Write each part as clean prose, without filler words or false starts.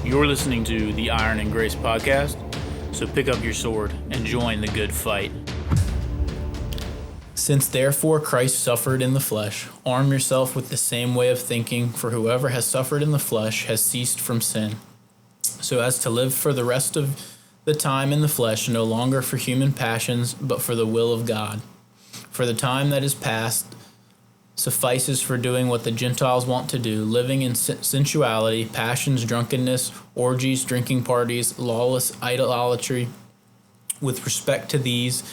You're listening to the Iron and Grace podcast, so pick up your sword and join the good fight. Since therefore Christ suffered in the flesh, arm yourself with the same way of thinking, for whoever has suffered in the flesh has ceased from sin, so as to live for the rest of the time in the flesh, no longer for human passions, but for the will of God. For the time that is past suffices for doing what the Gentiles want to do, living in sensuality, passions, drunkenness, orgies, drinking parties, lawless idolatry. With respect to these,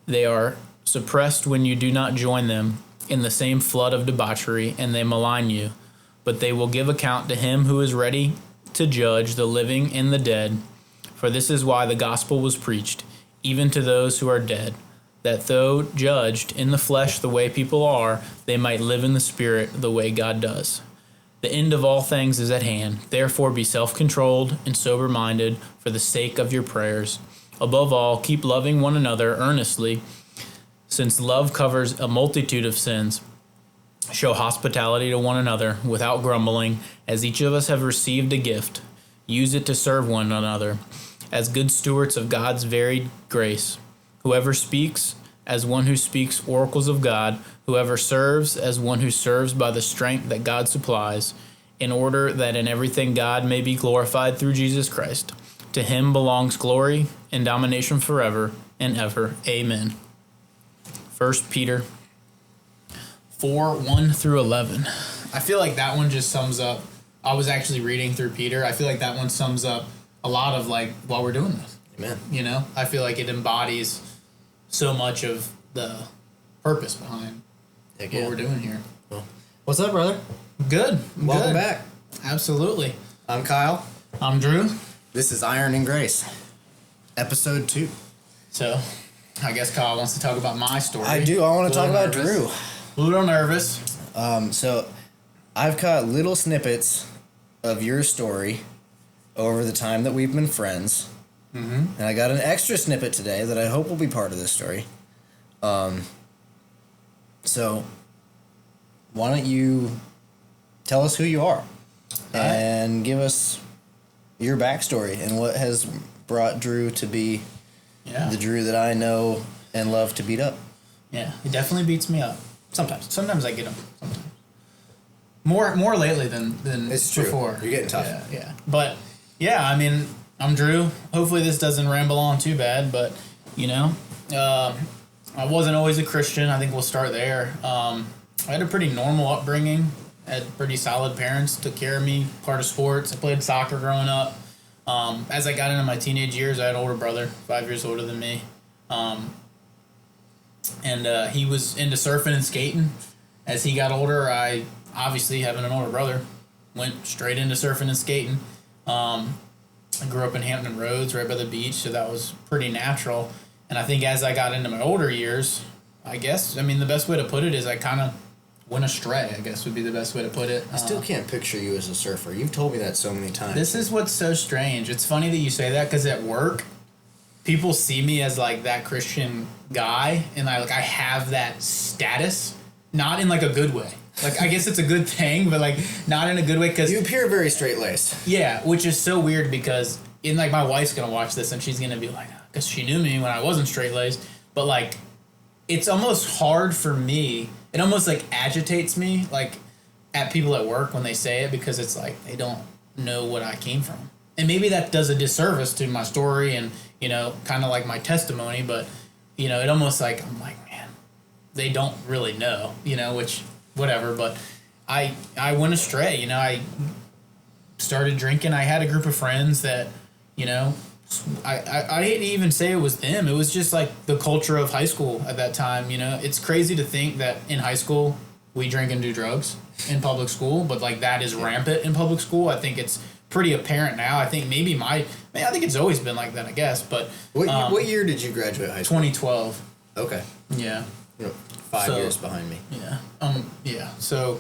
they are suppressed when you do not join them in the same flood of debauchery, and they malign you. But they will give account to him who is ready to judge the living and the dead. For this is why the gospel was preached, even to those who are dead, that though judged in the flesh the way people are, they might live in the spirit the way God does. The end of all things is at hand. Therefore be self-controlled and sober-minded for the sake of your prayers. Above all, keep loving one another earnestly, since love covers a multitude of sins. Show hospitality to one another without grumbling, as each of us have received a gift. Use it to serve one another, as good stewards of God's varied grace. Whoever speaks, as one who speaks oracles of God. Whoever serves, as one who serves by the strength that God supplies, in order that in everything God may be glorified through Jesus Christ. To him belongs glory and domination forever and ever. Amen. 1 Peter 4:1-11. I feel like that one just sums up. I was actually reading through Peter. I feel like that one sums up a lot of like why we're doing this. Amen. You know, I feel like it embodies so much of the purpose behind what we're doing here. Well, what's up, brother? Good. Welcome back. Absolutely. I'm Kyle. I'm Drew. This is Iron and Grace, episode 2. So, I guess Kyle wants to talk about my story. I do. I want to talk about Drew. A little nervous. So, I've caught little snippets of your story over the time that we've been friends. Mm-hmm. And I got an extra snippet today that I hope will be part of this story. So, why don't you tell us who you are and give us your backstory and what has brought Drew to be the Drew that I know and love to beat up. Yeah, he definitely beats me up. Sometimes. Sometimes I get him. Sometimes. More lately than it's before. True. You're getting tough. Yeah. But, yeah, I mean, I'm Drew. Hopefully this doesn't ramble on too bad, but, you know, I wasn't always a Christian. I think we'll start there. I had a pretty normal upbringing. I had pretty solid parents, took care of me, part of sports. I played soccer growing up. As I got into my teenage years, I had an older brother, 5 years older than me. And he was into surfing and skating. As he got older, I, obviously having an older brother, went straight into surfing and skating. I grew up in Hampton Roads, right by the beach, so that was pretty natural. And I think as I got into my older years, the best way to put it is I kind of went astray, I guess would be the best way to put it. I still can't picture you as a surfer. You've told me that so many times. This is what's so strange. It's funny that you say that because at work, people see me as like that Christian guy, and I have that status, not in like a good way. Like, I guess it's a good thing, but, like, not in a good way, because... You appear very straight-laced. Yeah, which is so weird, because, my wife's gonna watch this, and she's gonna be like, because she knew me when I wasn't straight-laced, but, like, it's almost hard for me, it almost, like, agitates me, like, at people at work when they say it, because it's like, they don't know what I came from. And maybe that does a disservice to my story and, kind of like my testimony, but, it almost, like, I'm like, man, they don't really know, which... whatever, but I went astray, I started drinking. I had a group of friends that, I hate to even say it was them. It was just like the culture of high school at that time, It's crazy to think that in high school we drink and do drugs in public school, but like that is rampant in public school. I think it's pretty apparent now. I think I think it's always been like that, I guess, but... What year did you graduate high school? 2012. Okay. Yeah. 5 years behind me. Yeah. Yeah. So,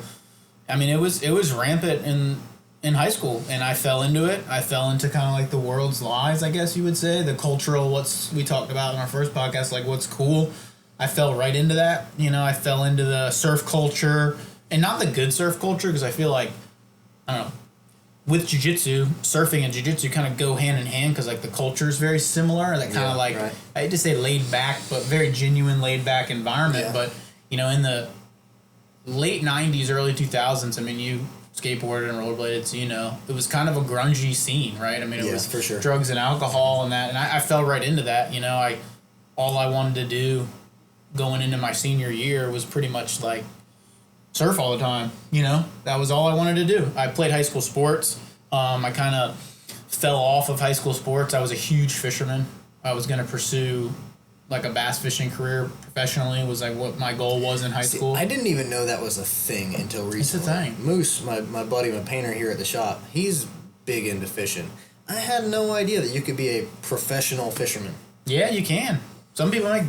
it was rampant in high school, and I fell into it. I fell into kind of like the world's lies, I guess you would say, the cultural, what's we talked about in our first podcast, like what's cool. I fell right into that. I fell into the surf culture, and not the good surf culture, because I feel like, I don't know, with jiu-jitsu, surfing and jiu-jitsu kind of go hand in hand because like the culture is very similar. That kind of like I hate to say laid back, but very genuine laid back environment. Yeah. But you know, in the late '90s, early 2000s, I mean, you skateboarded and rollerbladed, so you know it was kind of a grungy scene, right? I mean, it was for sure. drugs and alcohol and that, and I fell right into that. You know, all I wanted to do going into my senior year was pretty much like surf all the time. You know, that was all I wanted to do. I played high school sports. I kind of fell off of high school sports. I was a huge fisherman. I was going to pursue like a bass fishing career professionally was like what my goal was in high school. I didn't even know that was a thing until recently. It's a thing. Moose, my buddy, my painter here at the shop, he's big into fishing. I had no idea that you could be a professional fisherman. Yeah, you can. Some people make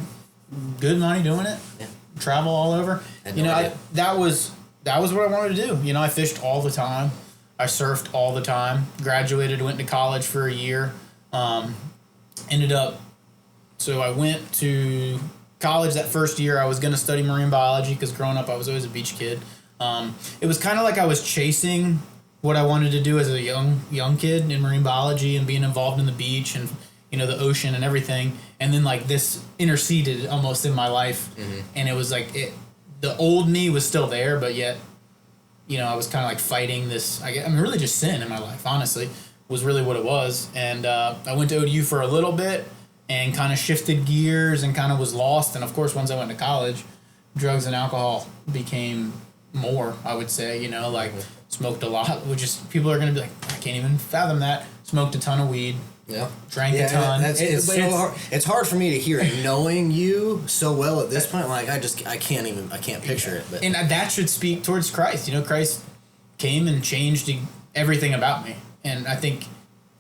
good money doing it. Yeah. Travel all over. You know, that was what I wanted to do. You know, I fished all the time. I surfed all the time. Graduated, went to college for a year. So I went to college that first year. I was going to study marine biology because growing up I was always a beach kid. It was kind of like I was chasing what I wanted to do as a young kid in marine biology and being involved in the beach and, you know, the ocean and everything. And then like this interceded almost in my life. Mm-hmm. And it was like the old me was still there, but yet, you know, I was kind of like fighting this, I mean, really just sin in my life, honestly, was really what it was. And I went to ODU for a little bit and kind of shifted gears and kind of was lost. And of course, once I went to college, drugs and alcohol became more, I would say, you know, like smoked a lot, which is, people are going to be like, I can't even fathom that. Smoked a ton of weed. Yeah. Drank a ton. It's hard for me to hear it, knowing you so well at this point. Like, I can't picture it. But. And that should speak towards Christ. You know, Christ came and changed everything about me. And I think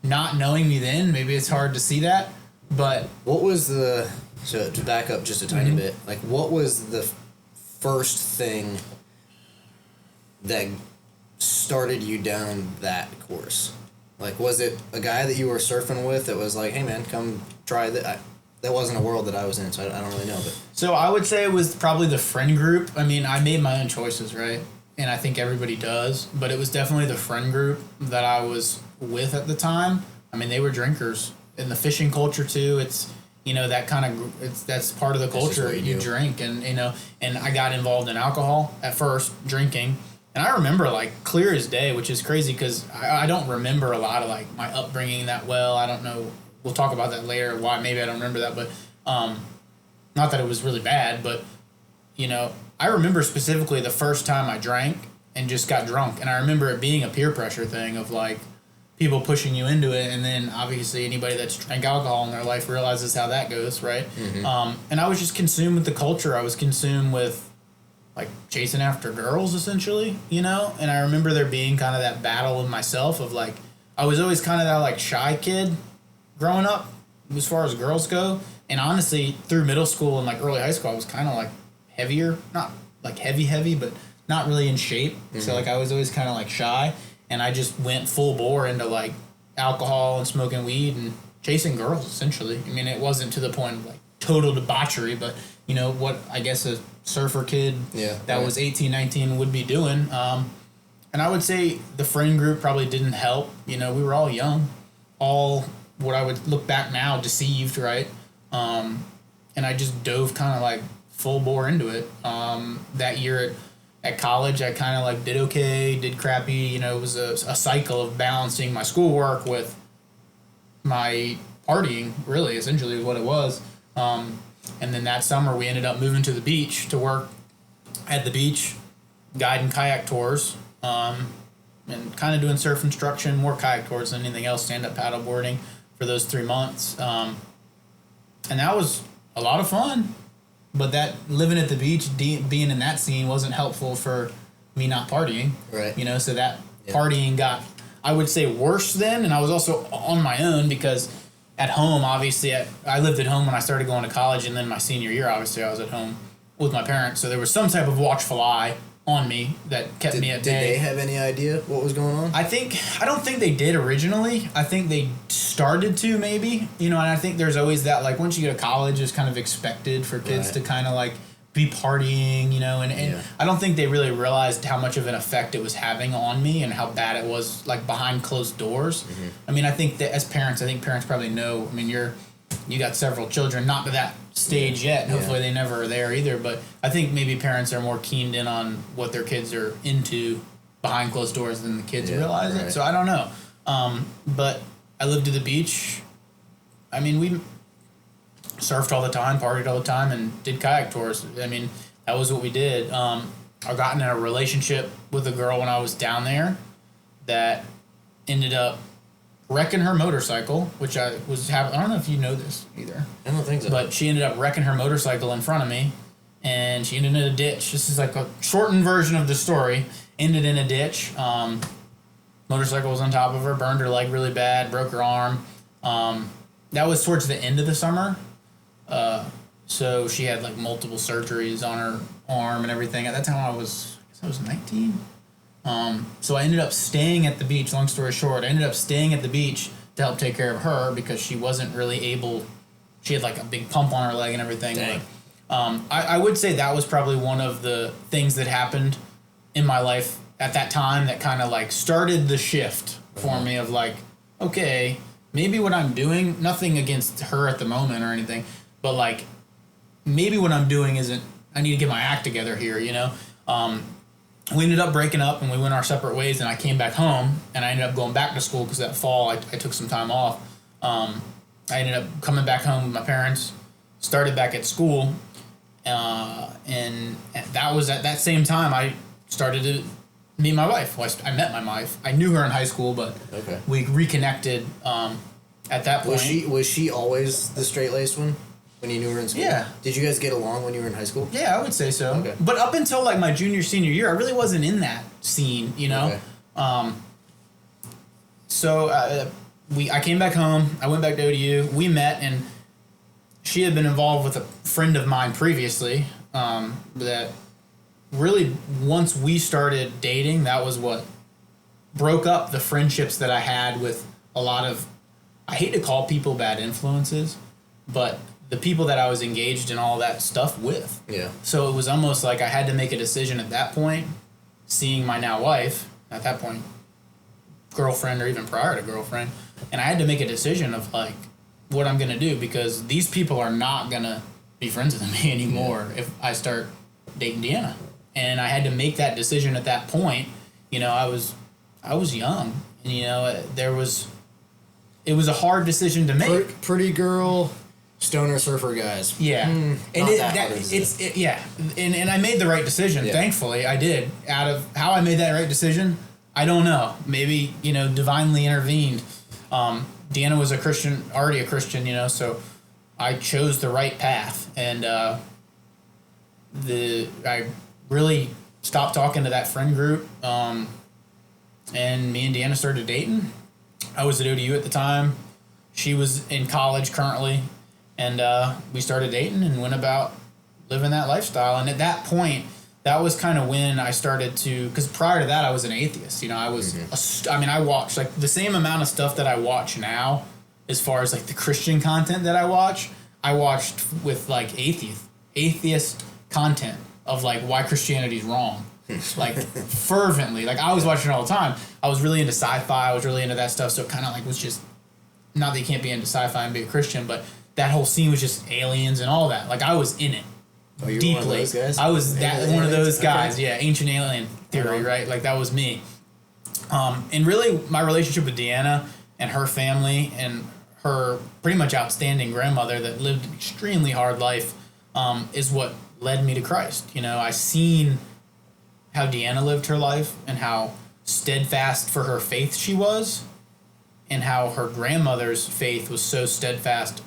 not knowing me then, maybe it's hard to see that. But what was so to back up just a tiny bit, like what was the first thing that started you down that course? Like, was it a guy that you were surfing with that was like, hey man, come try that? That wasn't a world that I was in, so I don't really know. But so I would say it was probably the friend group. I mean, I made my own choices, right? And I think everybody does, but it was definitely the friend group that I was with at the time. I mean, they were drinkers. In the fishing culture too, it's, you know, that kind of, that's part of the culture. You drink, and you know, and I got involved in alcohol at first, drinking, and I remember like clear as day, which is crazy because I don't remember a lot of like my upbringing that well. I don't know. We'll talk about that later. Why maybe I don't remember that, but not that it was really bad, but you know, I remember specifically the first time I drank and just got drunk, and I remember it being a peer pressure thing of like people pushing you into it, and then obviously anybody that's drank alcohol in their life realizes how that goes, right? Mm-hmm. And I was just consumed with the culture. I was consumed with like chasing after girls, essentially, you know? And I remember there being kind of that battle with myself of like, I was always kind of that like shy kid growing up as far as girls go. And honestly, through middle school and like early high school, I was kind of like heavier, not like heavy, but not really in shape. Mm-hmm. So like I was always kind of like shy. And I just went full bore into like alcohol and smoking weed and chasing girls, essentially. I mean, it wasn't to the point of like total debauchery, but you know what I guess a surfer kid that was 18, 19 would be doing. And I would say the friend group probably didn't help. You know, we were all young, all what I would look back now deceived, right? And I just dove kind of like full bore into it. That year at college, I kind of like did okay, did crappy. You know, it was a cycle of balancing my schoolwork with my partying, really, essentially is what it was. And then that summer, we ended up moving to the beach to work at the beach, guiding kayak tours, and kind of doing surf instruction, more kayak tours than anything else, stand-up paddleboarding for those 3 months. And that was a lot of fun. But that living at the beach, being in that scene wasn't helpful for me not partying. Right. You know, so that partying got, I would say, worse then. And I was also on my own because at home, obviously, I lived at home when I started going to college. And then my senior year, obviously, I was at home with my parents. So there was some type of watchful eye on me that kept me at bay. Did they have any idea what was going on? I don't think they did originally. I think they started to, maybe, you know, and I think there's always that, like, once you go to college, it's kind of expected for kids to kind of, like, be partying, and I don't think they really realized how much of an effect it was having on me and how bad it was, like, behind closed doors. Mm-hmm. I mean, I think that as parents, parents probably know. I mean, you got several children, not to that stage yet, and hopefully they never are there either, but I think maybe parents are more keened in on what their kids are into behind closed doors than the kids realize it. So I don't know. But I lived at the beach. I mean, we surfed all the time, partied all the time, and did kayak tours. I mean, that was what we did. I got in a relationship with a girl when I was down there that ended up wrecking her motorcycle, which I don't know if you know this either. I don't think so. But she ended up wrecking her motorcycle in front of me, and she ended in a ditch. This is like a shortened version of the story. Ended in a ditch. Motorcycle was on top of her, burned her leg really bad, broke her arm. That was towards the end of the summer. So she had like multiple surgeries on her arm and everything. At that time I was 19. So I ended up staying at the beach, long story short. I ended up staying at the beach to help take care of her because she wasn't really able, she had like a big pump on her leg and everything. Dang. But, I would say that was probably one of the things that happened in my life at that time that kind of like started the shift for me of like, okay, maybe what I'm doing, nothing against her at the moment or anything, but like maybe what I'm doing isn't, I need to get my act together here, We ended up breaking up and we went our separate ways, and I came back home and I ended up going back to school because that fall I took some time off. I ended up coming back home with my parents, started back at school, and that was at that same time I started to meet my wife. Well, I met my wife. I knew her in high school, but we reconnected at that point. Was she always the straight-laced one when you knew her in school? Yeah. Did you guys get along when you were in high school? Yeah, I would say so. Okay. But up until like my junior, senior year, I really wasn't in that scene, Okay. So I came back home. I went back to ODU. We met, and she had been involved with a friend of mine previously that really, once we started dating, that was what broke up the friendships that I had with a lot of, I hate to call people bad influences, but the people that I was engaged in all that stuff with. Yeah. So it was almost like I had to make a decision at that point, seeing my now wife, at that point, girlfriend or even prior to girlfriend, and I had to make a decision of like what I'm going to do, because these people are not going to be friends with me anymore if I start dating Deanna. And I had to make that decision at that point. I was young, and it was a hard decision to make. Pretty girl, stoner surfer guys. Yeah, and and I made the right decision. Yeah. Thankfully, I did. Out of how I made that right decision, I don't know. Maybe divinely intervened. Deanna was already a Christian, so I chose the right path, and I really stopped talking to that friend group, and me and Deanna started dating. I was at ODU at the time. She was in college currently, and we started dating and went about living that lifestyle. And at that point, that was kind of when I started to, because prior to that, I was an atheist. I was, I watched like the same amount of stuff that I watch now, as far as like the Christian content that I watched with like atheist content of like why Christianity is wrong, like fervently. Like I was watching it all the time. I was really into sci-fi. I was really into that stuff. So it kind of like was just, not that you can't be into sci-fi and be a Christian, but that whole scene was just aliens and all that. Like I was in it. Oh, you deeply. Were one of those guys? I was one of those guys. Okay. Yeah, ancient alien theory, right? Like that was me. And really, my relationship with Deanna and her family and her pretty much outstanding grandmother that lived an extremely hard life is what led me to Christ. I seen how Deanna lived her life and how steadfast for her faith she was, and how her grandmother's faith was so steadfast.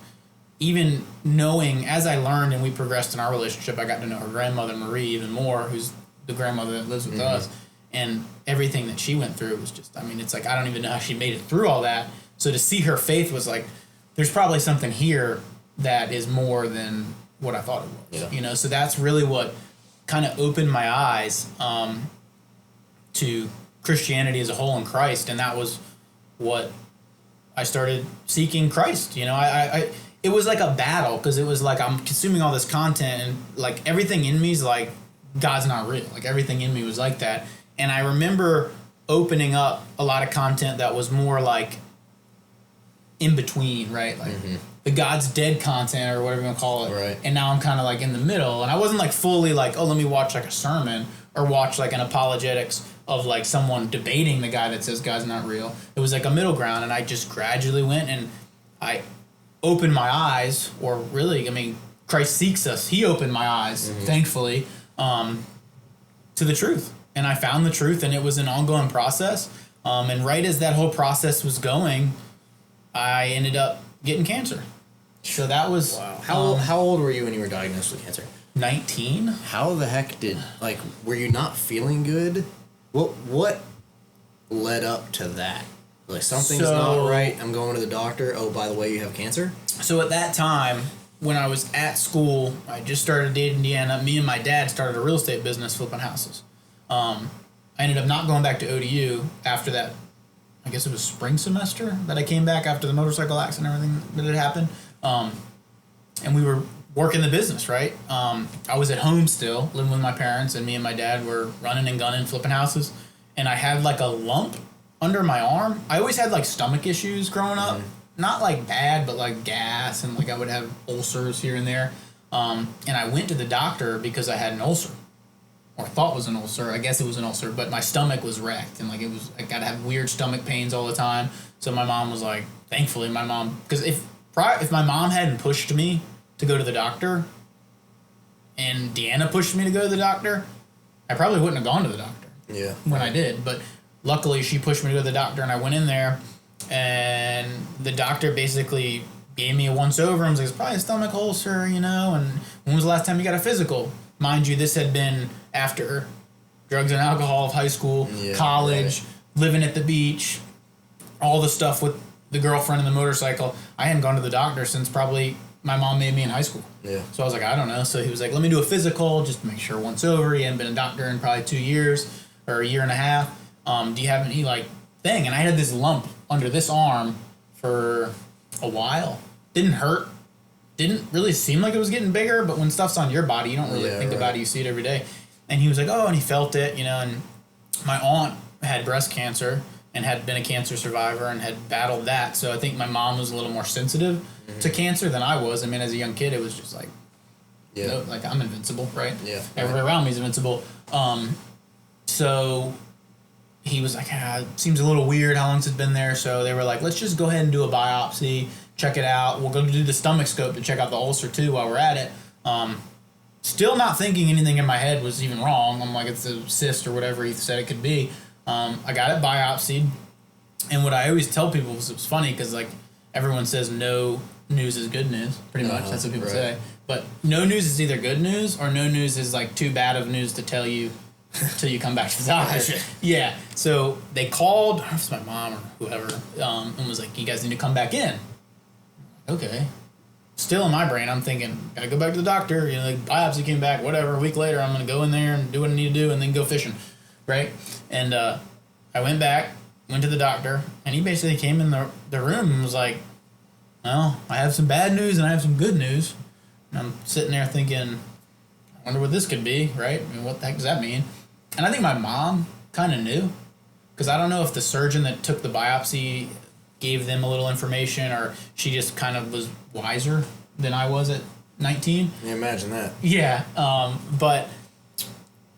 Even knowing, as I learned and we progressed in our relationship, I got to know her grandmother, Marie, even more, who's the grandmother that lives with us. And everything that she went through was just, it's like, I don't even know how she made it through all that. So to see her faith was like, there's probably something here that is more than what I thought it was. Yeah. So that's really what kind of opened my eyes to Christianity as a whole in Christ. And that was what I started seeking Christ. it was like a battle because it was like I'm consuming all this content and like everything in me is like God's not real. Like everything in me was like that. And I remember opening up a lot of content that was more like in between, right? Like the God's dead content or whatever you want to call it. Right. And now I'm kind of like in the middle. And I wasn't like fully like, oh, let me watch like a sermon or watch like an apologetics of like someone debating the guy that says God's not real. It was like a middle ground. And I just gradually went and I opened my eyes, or really, I mean, Christ seeks us. He opened my eyes, thankfully, to the truth. And I found the truth, and it was an ongoing process. And right as that whole process was going, I ended up getting cancer. So that was... Wow. How old were you when you were diagnosed with cancer? 19. How the heck were you not feeling good? What led up to that? Like, something's not right, I'm going to the doctor, oh, by the way, you have cancer? So at that time, when I was at school, I just started dating Deanna. Me and my dad started a real estate business flipping houses. I ended up not going back to ODU after that. I guess it was spring semester that I came back after the motorcycle accident and everything that had happened. And we were working the business, right? I was at home still, living with my parents, and me and my dad were running and gunning, flipping houses. And I had like a lump under my arm. I always had like stomach issues growing up. Not like bad, but like gas, and like I would have ulcers here and there. And I went to the doctor because I had an ulcer. Or thought it was an ulcer. I guess it was an ulcer, but my stomach was wrecked, and like I gotta have weird stomach pains all the time. So my mom was like, thankfully my mom, because if my mom hadn't pushed me to go to the doctor, and Deanna pushed me to go to the doctor, I probably wouldn't have gone to the doctor. Yeah. When I did, but luckily she pushed me to go to the doctor, and I went in there, and the doctor basically gave me a once over and was like, it's probably a stomach ulcer, you know. And when was the last time you got a physical? Mind you, this had been after drugs and alcohol of high school, college, living at the beach, all the stuff with the girlfriend and the motorcycle. I hadn't gone to the doctor since probably my mom made me in high school. Yeah. So I was like, I don't know. So he was like, let me do a physical just to make sure once over. He hadn't been a doctor in probably 2 years or a year and a half. Do you have any like thing? And I had this lump under this arm for a while. Didn't hurt. Didn't really seem like it was getting bigger, but when stuff's on your body, you don't really think about it. You see it every day. And he was like, oh, and he felt it, you know. And my aunt had breast cancer and had been a cancer survivor and had battled that. So I think my mom was a little more sensitive to cancer than I was. I mean, as a young kid, it was just like, you know, like I'm invincible, right? Yeah. Everybody around me is invincible. So he was like, it seems a little weird how long it's been there. So they were like, let's just go ahead and do a biopsy, check it out. We'll go do the stomach scope to check out the ulcer too while we're at it. Still not thinking anything in my head was even wrong. I'm like, it's a cyst or whatever he said it could be. I got it biopsied. And what I always tell people was, it was funny because like everyone says no news is good news. Pretty much. That's what people say. But no news is either good news or no news is like too bad of news to tell you until you come back to the doctor. Yeah. So they called, I don't know if it's my mom or whoever, and was like, you guys need to come back in. Okay. Still in my brain, I'm thinking, gotta go back to the doctor. You know, like biopsy came back, whatever. A week later, I'm gonna go in there and do what I need to do and then go fishing. Right? And I went back, went to the doctor, and he basically came in the room and was like, well, I have some bad news and I have some good news. And I'm sitting there thinking, I wonder what this could be, right? I mean, what the heck does that mean? And I think my mom kind of knew, because I don't know if the surgeon that took the biopsy gave them a little information or she just kind of was wiser than I was at 19. Yeah, imagine that. Yeah, but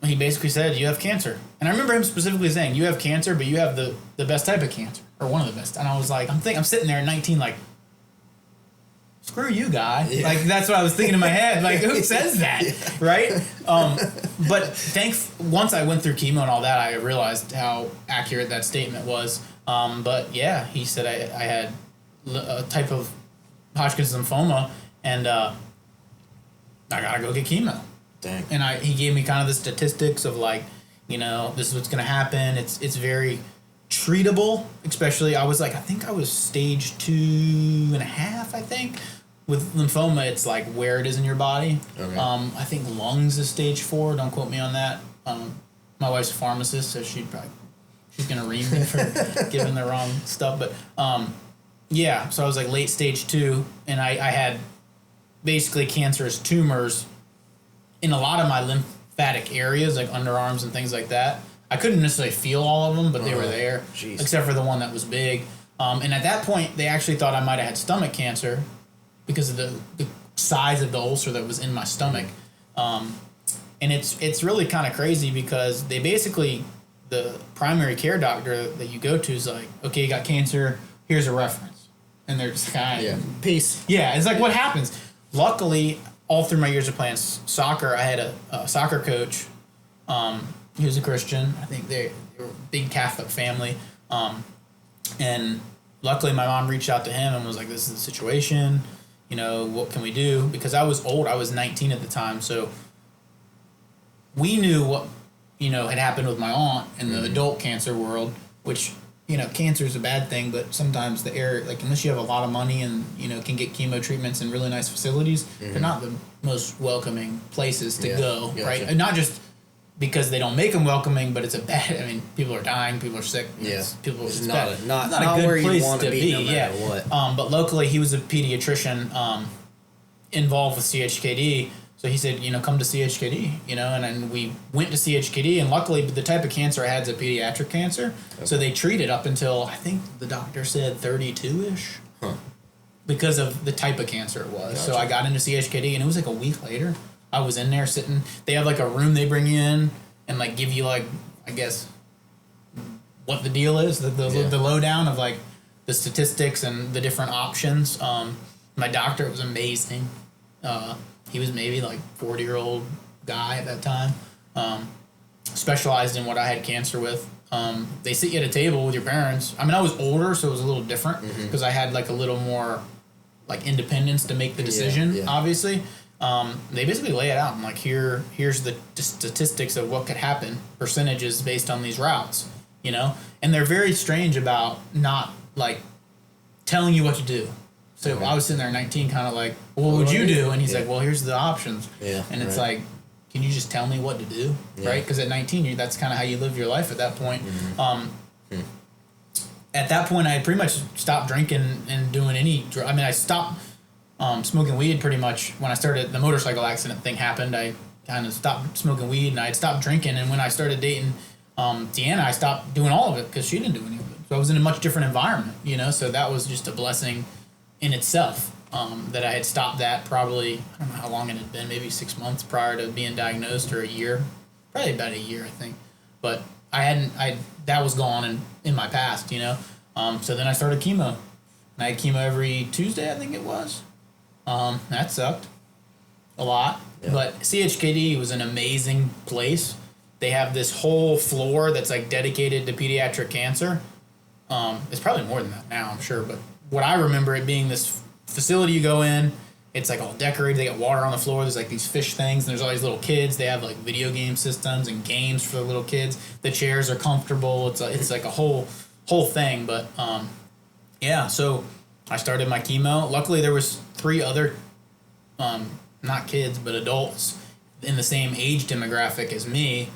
he basically said, you have cancer. And I remember him specifically saying, you have cancer, but you have the best type of cancer, or one of the best. And I was like, I'm sitting there at 19 like, screw you, guy. Yeah. Like, that's what I was thinking in my head. Like, who says that, right? But once I went through chemo and all that, I realized how accurate that statement was. But yeah, he said I had a type of Hodgkin's lymphoma, and I gotta go get chemo. Dang. And he gave me kind of the statistics of like, you know, this is what's gonna happen. It's very treatable, especially I think I was stage 2.5, I think. With lymphoma, it's like where it is in your body. Okay. I think lungs is stage 4. Don't quote me on that. My wife's a pharmacist, so she's gonna ream me for giving the wrong stuff. But Yeah, so I was like late stage 2, and I had basically cancerous tumors in a lot of my lymphatic areas, like underarms and things like that. I couldn't necessarily feel all of them, but they were there, except for the one that was big. And at that point, they actually thought I might have had stomach cancer because of the size of the ulcer that was in my stomach. And it's really kind of crazy because they basically, the primary care doctor that you go to is like, okay, you got cancer, here's a reference. And they're just kind of... Peace. Yeah, it's like, what happens? Luckily, all through my years of playing soccer, I had a soccer coach. He was a Christian. I think they were a big Catholic family. And luckily, my mom reached out to him and was like, this is the situation. You know, what can we do? Because I was old. I was 19 at the time. So we knew what, you know, had happened with my aunt in the adult cancer world, which, you know, cancer is a bad thing, but sometimes the area, like, unless you have a lot of money and, you know, can get chemo treatments in really nice facilities, they're not the most welcoming places to go, right? And not just because they don't make them welcoming, but it's a bad, I mean, people are dying, people are sick. It's not a good where place you want to be, no matter what. But locally, he was a pediatrician involved with CHKD. So he said, you know, come to CHKD, you know, and then we went to CHKD, and luckily the type of cancer I had is a pediatric cancer. Okay. So they treated up until, I think the doctor said 32-ish because of the type of cancer it was. Gotcha. So I got into CHKD, and it was like a week later. I was in there sitting. They have like a room they bring you in and like give you like, I guess, what the deal is, the lowdown of like the statistics and the different options. My doctor was amazing. He was maybe like 40-year-old guy at that time, specialized in what I had cancer with. They sit you at a table with your parents. I mean, I was older, so it was a little different because I had like a little more like independence to make the decision, obviously. They basically lay it out and like, here's the statistics of what could happen, percentages based on these routes, you know? And they're very strange about not like telling you what to do. So I was sitting there at 19 kind of like, well, what would you do? And he's like, well, here's the options. And it's like, can you just tell me what to do? Right? Because at 19, that's kind of how you live your life at that point. At that point, I had pretty much stopped drinking and doing any I mean, I stopped smoking weed pretty much when I started. The motorcycle accident thing happened. I kind of stopped smoking weed, and I had stopped drinking. And when I started dating Deanna, I stopped doing all of it because she didn't do any of it. So I was in a much different environment, you know? So that was just a blessing in itself, that I had stopped that probably, I don't know how long it had been, maybe 6 months prior to being diagnosed, or a year, probably about a year, I think. But that was gone in my past, you know? So then I started chemo. And I had chemo every Tuesday, I think it was. That sucked a lot. But CHKD was an amazing place. They have this whole floor that's like dedicated to pediatric cancer. It's probably more than that now, I'm sure, but what I remember it being this facility you go in, it's like all decorated. They got water on the floor. There's like these fish things, and there's all these little kids. They have like video game systems and games for the little kids. The chairs are comfortable. It's like a whole thing. But so I started my chemo. Luckily, there was 3 other, not kids but adults in the same age demographic as me,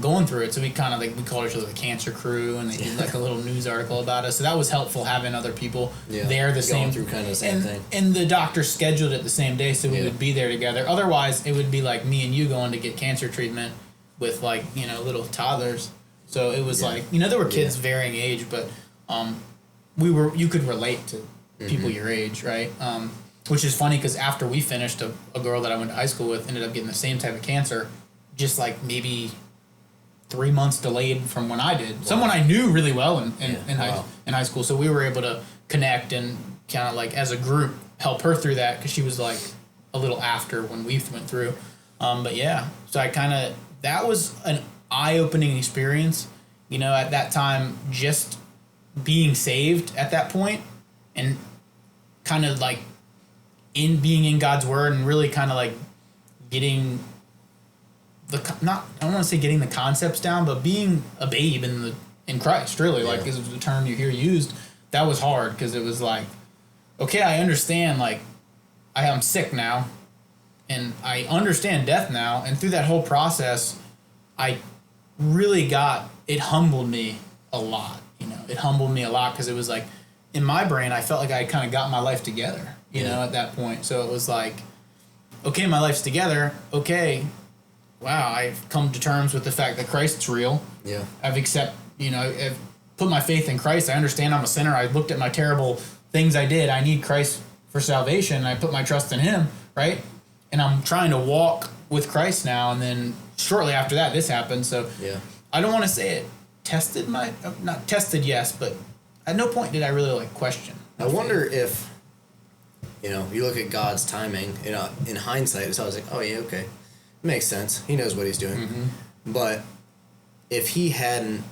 going through it. So we kind of like, we called each other the cancer crew, and they did like a little news article about us. So that was helpful, having other people there going through kind of the same thing. And the doctor scheduled it the same day, so we would be there together. Otherwise, it would be like me and you going to get cancer treatment with like, you know, little toddlers. So it was like, you know, there were kids varying age, but you could relate to people your age, right? Which is funny because after we finished, a girl that I went to high school with ended up getting the same type of cancer, just like maybe 3 months delayed from when I did. Someone I knew really well in high school, so we were able to connect and kind of like as a group help her through that because she was like a little after when we went through. But yeah, so that was an eye-opening experience. You know, at that time, just being saved at that point and kind of like being in God's word and really kind of like getting I don't want to say getting the concepts down, but being a babe in Christ, really, like is the term you hear used. That was hard because it was like, okay, I understand, like, I am sick now, and I understand death now, and through that whole process, I really it humbled me a lot, you know. It humbled me a lot because it was like, in my brain, I felt like I kind of got my life together, you know, at that point. So it was like, okay, my life's together. Okay, wow, I've come to terms with the fact that Christ's real. Yeah. I've put my faith in Christ. I understand I'm a sinner. I looked at my terrible things I did. I need Christ for salvation. And I put my trust in him, right? And I'm trying to walk with Christ now. And then shortly after that, this happened. So yeah. I don't want to say it tested not tested, yes, but at no point did I really like question. I wonder if, you look at God's timing, in hindsight, it's always like, oh yeah, okay. It makes sense. He knows what he's doing. Mm-hmm. But if you hadn't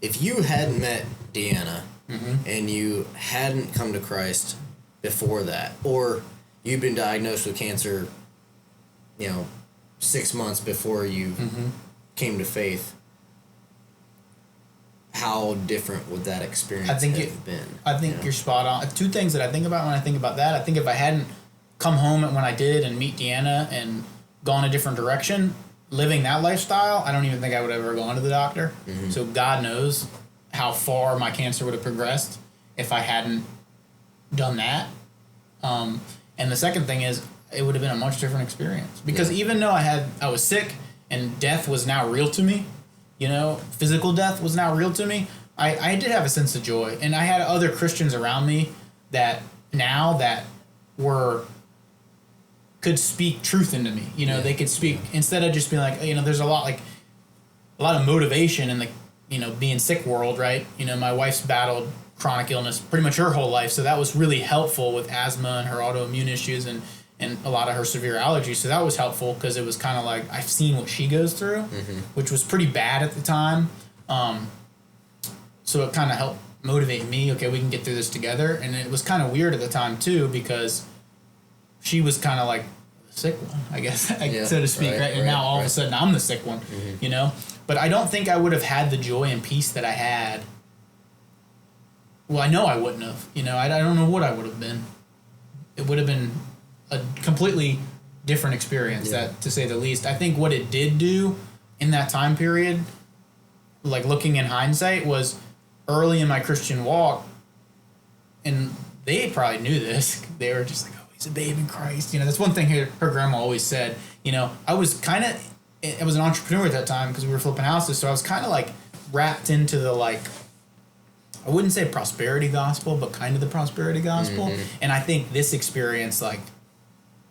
met Deanna mm-hmm. and you hadn't come to Christ before that, or you've been diagnosed with cancer, 6 months before you mm-hmm. came to faith, how different would that experience have been? I think you're spot on. Two things that I think about when I think about that. I think if I hadn't come home when I did and meet Deanna and gone a different direction, living that lifestyle, I don't even think I would have ever gone to the doctor. Mm-hmm. So God knows how far my cancer would have progressed if I hadn't done that. And the second thing is, it would have been a much different experience. Because even though I was sick and death was now real to me, physical death was now real to me, I did have a sense of joy. And I had other Christians around me that could speak truth into me. They could speak, instead of just being like, there's a lot of motivation in the, being sick world, right? My wife's battled chronic illness pretty much her whole life. So that was really helpful with asthma and her autoimmune issues and a lot of her severe allergies. So that was helpful because it was kind of like I've seen what she goes through, mm-hmm. which was pretty bad at the time. So it kind of helped motivate me. Okay, we can get through this together. And it was kind of weird at the time too, because she was kind of like the sick one, I guess, so to speak. Right? And now all of a sudden I'm the sick one, mm-hmm. But I don't think I would have had the joy and peace that I had. Well, I know I wouldn't have. I don't know what I would have been. It would have been a completely different experience, that to say the least. I think what it did do in that time period, like looking in hindsight, was early in my Christian walk, and they probably knew this. They were just like, oh, he's a babe in Christ. That's one thing her grandma always said. I was an entrepreneur at that time because we were flipping houses, so I was kind of like wrapped into the I wouldn't say prosperity gospel, but kind of the prosperity gospel. Mm-hmm. And I think this experience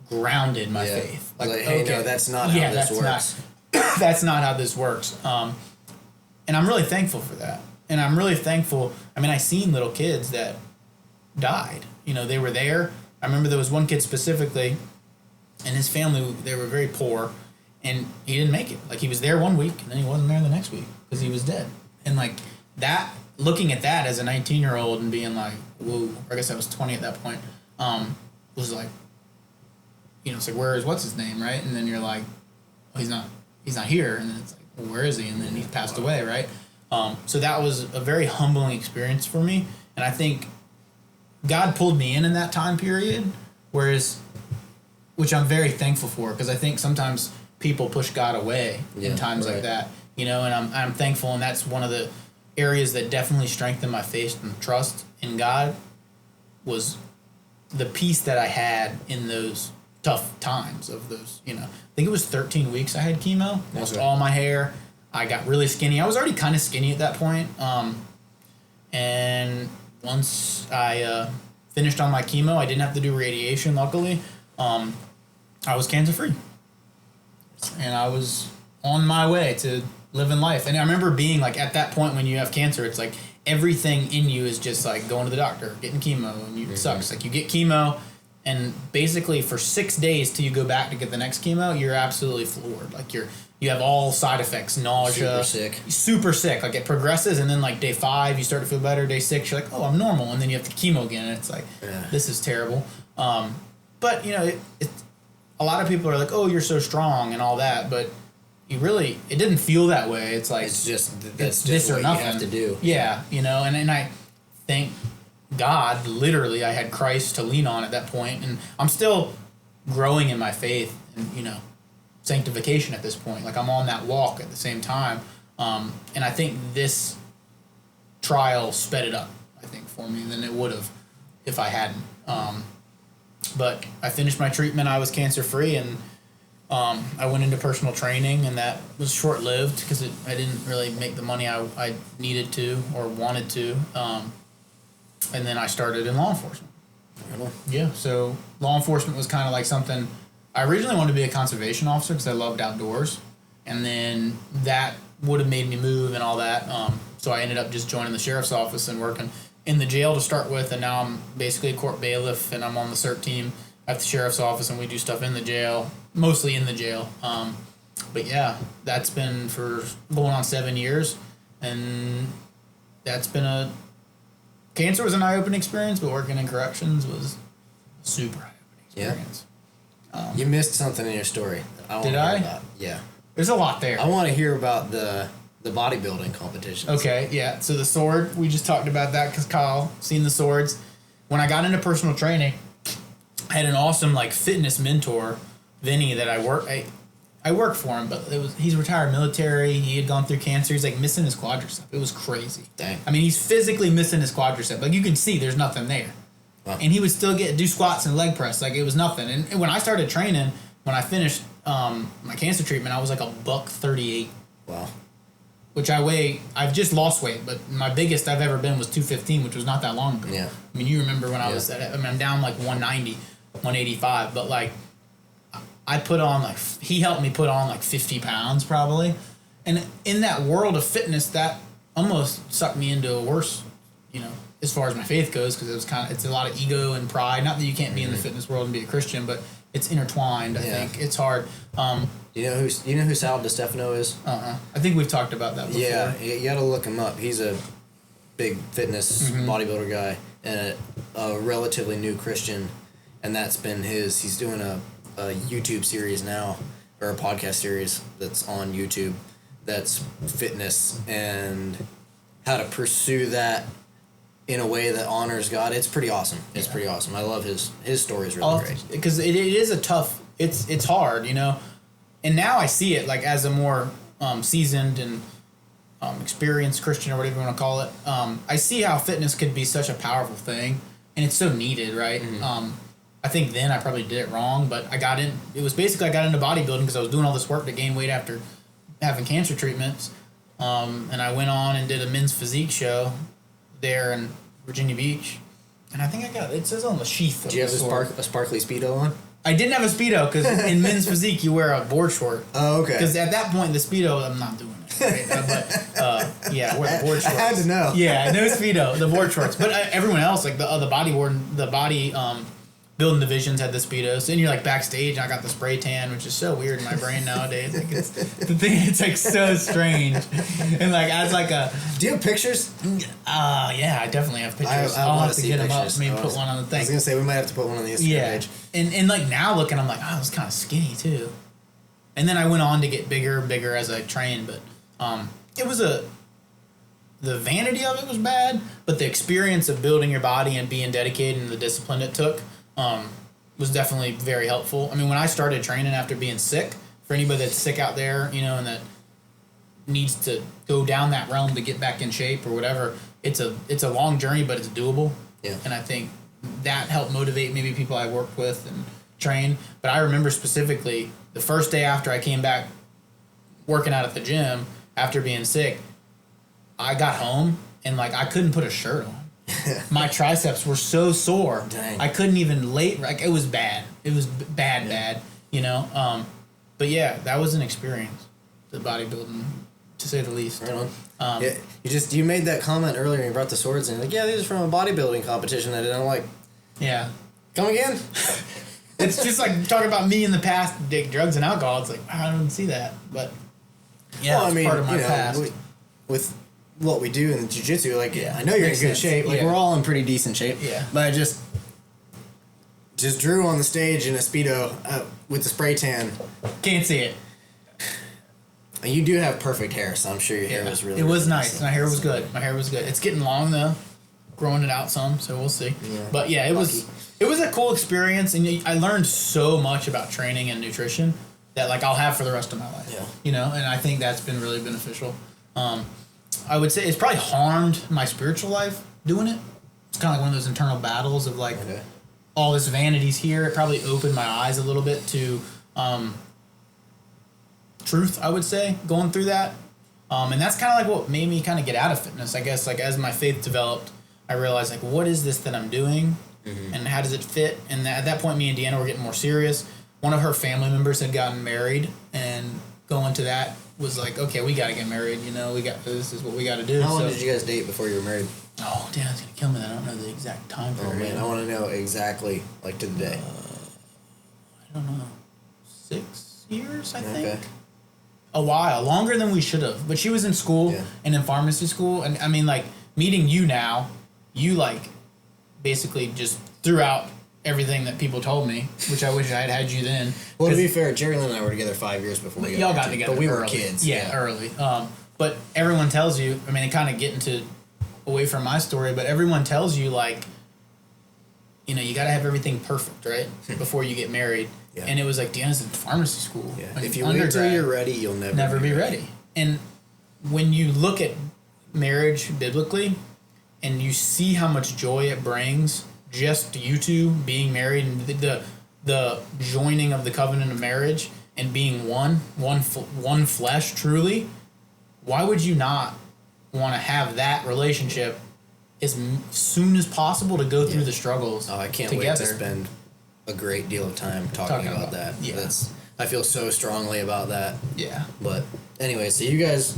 grounded my faith. Hey, no, that's not how this works. That's not how this works. And I'm really thankful for that. And I'm really thankful. I mean, I seen little kids that died. They were there. I remember there was one kid specifically, and his family, they were very poor, and he didn't make it. He was there 1 week, and then he wasn't there the next week because he was dead. And that, looking at that as a 19-year-old and being like, whoa, or I guess I was 20 at that point, was like, it's like, what's his name, right? And then you're like, oh, he's not here. And then it's like, well, where is he? And then he passed away, right? So that was a very humbling experience for me. And I think God pulled me in that time period, which I'm very thankful for, because I think sometimes people push God away in times like that, and I'm thankful. And that's one of the areas that definitely strengthened my faith and trust in God, was the peace that I had in those tough times of those, I think it was 13 weeks I had chemo, lost all my hair. I got really skinny. I was already kind of skinny at that point. And once I finished on my chemo, I didn't have to do radiation, luckily. I was cancer-free. And I was on my way to living life. And I remember being at that point when you have cancer, it's like everything in you is just going to the doctor, getting chemo, and it sucks. You get chemo, and basically for 6 days till you go back to get the next chemo, you're absolutely floored. You have all side effects, nausea. Super sick. It progresses, and then day 5, you start to feel better. Day 6, you're like, oh, I'm normal. And then you have the chemo again, and it's this is terrible. But, a lot of people are like, oh, you're so strong and all that, but it didn't feel that way. It's it's just this or nothing. You have to do. Yeah, and I thank God, literally, I had Christ to lean on at that point, and I'm still growing in my faith and, sanctification at this point. I'm on that walk at the same time. And I think this trial sped it up, I think, for for me than it would have if I hadn't. But I finished my treatment. I was cancer free, and I went into personal training, and that was short lived because I didn't really make the money I needed to or wanted to. And then I started in law enforcement. Yeah, so law enforcement was kind of like something. I originally wanted to be a conservation officer because I loved outdoors, and then that would have made me move and all that. So I ended up just joining the sheriff's office and working in the jail to start with, and now I'm basically a court bailiff, and I'm on the CERT team at the sheriff's office, and we do stuff in the jail, mostly in the jail. But yeah, that's been for going on 7 years, and that's been cancer was an eye-opening experience, but working in corrections was a super eye-opening experience. Yeah. You missed something in your story. Did I? About. Yeah. There's a lot there. I want to hear about the bodybuilding competitions. Okay, yeah. So the sword, we just talked about that because Kyle seen the swords. When I got into personal training, I had an awesome fitness mentor, Vinny, that I worked for him, but he's retired military. He had gone through cancer. He's missing his quadricep. It was crazy. Dang. I mean, he's physically missing his quadricep. You can see there's nothing there. Wow. And he would still do squats and leg press it was nothing. And when I started training, when I finished my cancer treatment, I was $138. Wow. Which I've just lost weight, but my biggest I've ever been was 215, which was not that long ago. Yeah. I mean, you remember when I was I'm down 190, 185, but I put on he helped me put on 50 pounds probably. And in that world of fitness, that almost sucked me into a worse, as far as my faith goes, because it's a lot of ego and pride. Not that you can't be in the fitness world and be a Christian, but it's intertwined. I think it's hard. You know who Sal DiStefano is? I think we've talked about that before. Yeah, you got to look him up. He's a big fitness bodybuilder guy and a relatively new Christian, and that's been he's doing a YouTube series now, or a podcast series that's on YouTube that's fitness and how to pursue that in a way that honors God. It's pretty awesome. It's pretty awesome. I love his story is really great. Because it is a tough, it's hard, And now I see it as a more seasoned and experienced Christian, or whatever you want to call it. I see how fitness could be such a powerful thing, and it's so needed, right? Mm-hmm. I think then I probably did it wrong, but I got into bodybuilding because I was doing all this work to gain weight after having cancer treatments. And I went on and did a men's physique show there in Virginia Beach. And I think it says on the sheath. Did you have a sparkly Speedo on? I didn't have a Speedo because in men's physique you wear a board short. Oh, okay. Because at that point the Speedo, I'm not doing it. Right? I wear the board shorts. I had to know. Yeah, no Speedo, the board shorts. But everyone else, the body building divisions had the Speedos. And you're backstage, and I got the spray tan, which is so weird in my brain nowadays. It's so strange. And as Do you have pictures? Yeah, I definitely have pictures. I'll have to get them up. Maybe put one on the thing. I was gonna say we might have to put one on the Instagram page. And now looking, I'm I was kind of skinny too. And then I went on to get bigger and bigger as I trained, but it was the vanity of it was bad, but the experience of building your body and being dedicated and the discipline it took was definitely very helpful. I mean, when I started training after being sick, for anybody that's sick out there, and that needs to go down that realm to get back in shape or whatever, it's a long journey, but it's doable. Yeah. And I think that helped motivate maybe people I worked with and trained. But I remember specifically the first day after I came back working out at the gym after being sick, I got home and I couldn't put a shirt on. My triceps were so sore. Dang. I couldn't even it was bad. It was bad, But yeah, that was an experience, the bodybuilding, to say the least. Right on. You made that comment earlier and you brought the swords in. These are from a bodybuilding competition that I'm like, yeah. Come again? It's just talking about me in the past, drugs and alcohol. It's I don't see that. But yeah, it's part of my past. With what we do in jiu-jitsu, I know you're in good shape. We're all in pretty decent shape. Yeah. But I just drew on the stage in a Speedo with the spray tan. Can't see it. And you do have perfect hair, so I'm sure your hair was really It was really nice. My hair was good. It's getting long though. Growing it out some, so we'll see. Yeah. But yeah, it was a cool experience, and I learned so much about training and nutrition that I'll have for the rest of my life. Yeah. And I think that's been really beneficial. I would say it's probably harmed my spiritual life doing it it's kind of like one of those internal battles of like all this vanity's here. It probably opened my eyes a little bit to truth, I would say, going through that. And that's kind of like what made me kind of get out of fitness, I guess. Like as my faith developed, I realized like, what is this that I'm doing, and how does it fit? And at that point, me and Deanna were getting more serious. One of her family members had gotten married, and going to that was like, okay, we got to get married. You know, this is what we got to do. How long did you guys date before you were married? Oh, Deanna's gonna kill me. I don't know the exact time period. Oh man, I want to know exactly, like to the day. I don't know, 6 years, I think. A while, longer than we should have. But she was in school and in pharmacy school, and I mean, like meeting you now, you like basically just threw out everything that people told me, which I wish I had had you then. Well, to be fair, Jerry Lynn and I were together 5 years before we y'all got together, but we early. were kids. Yeah, early. But everyone tells you. I mean, they kind of get into away from my story, but everyone tells you like, you know, you got to have everything perfect, right, before you get married. Yeah. And it was like Deanna's in pharmacy school. Yeah. Like if you wait till you're ready, you'll never be ready. And when you look at marriage biblically, and you see how much joy it brings, just you two being married and the joining of the covenant of marriage and being one flesh truly, why would you not want to have that relationship as soon as possible to go through the struggles? Oh, I can't together. wait to spend a great deal of time talking about that. Yeah. I feel so strongly about that. Yeah. But anyway, so you guys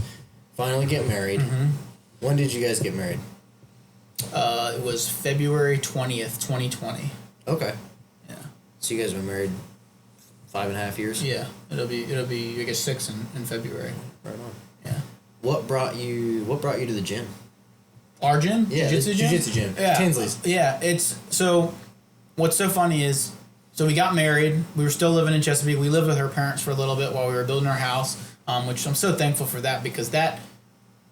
finally get married. When did you guys get married? It was February 20th, 2020. Okay. Yeah. So you guys have been married 5.5 years? Yeah. It'll be I guess 6 in February. Right on. Yeah. What brought you to the gym? Our gym? Yeah, Jiu-Jitsu gym. Yeah. Tinsley's. Yeah, so what's so funny is, so we got married. We were still living in Chesapeake. We lived with her parents for a little bit while we were building our house, which I'm so thankful for that, because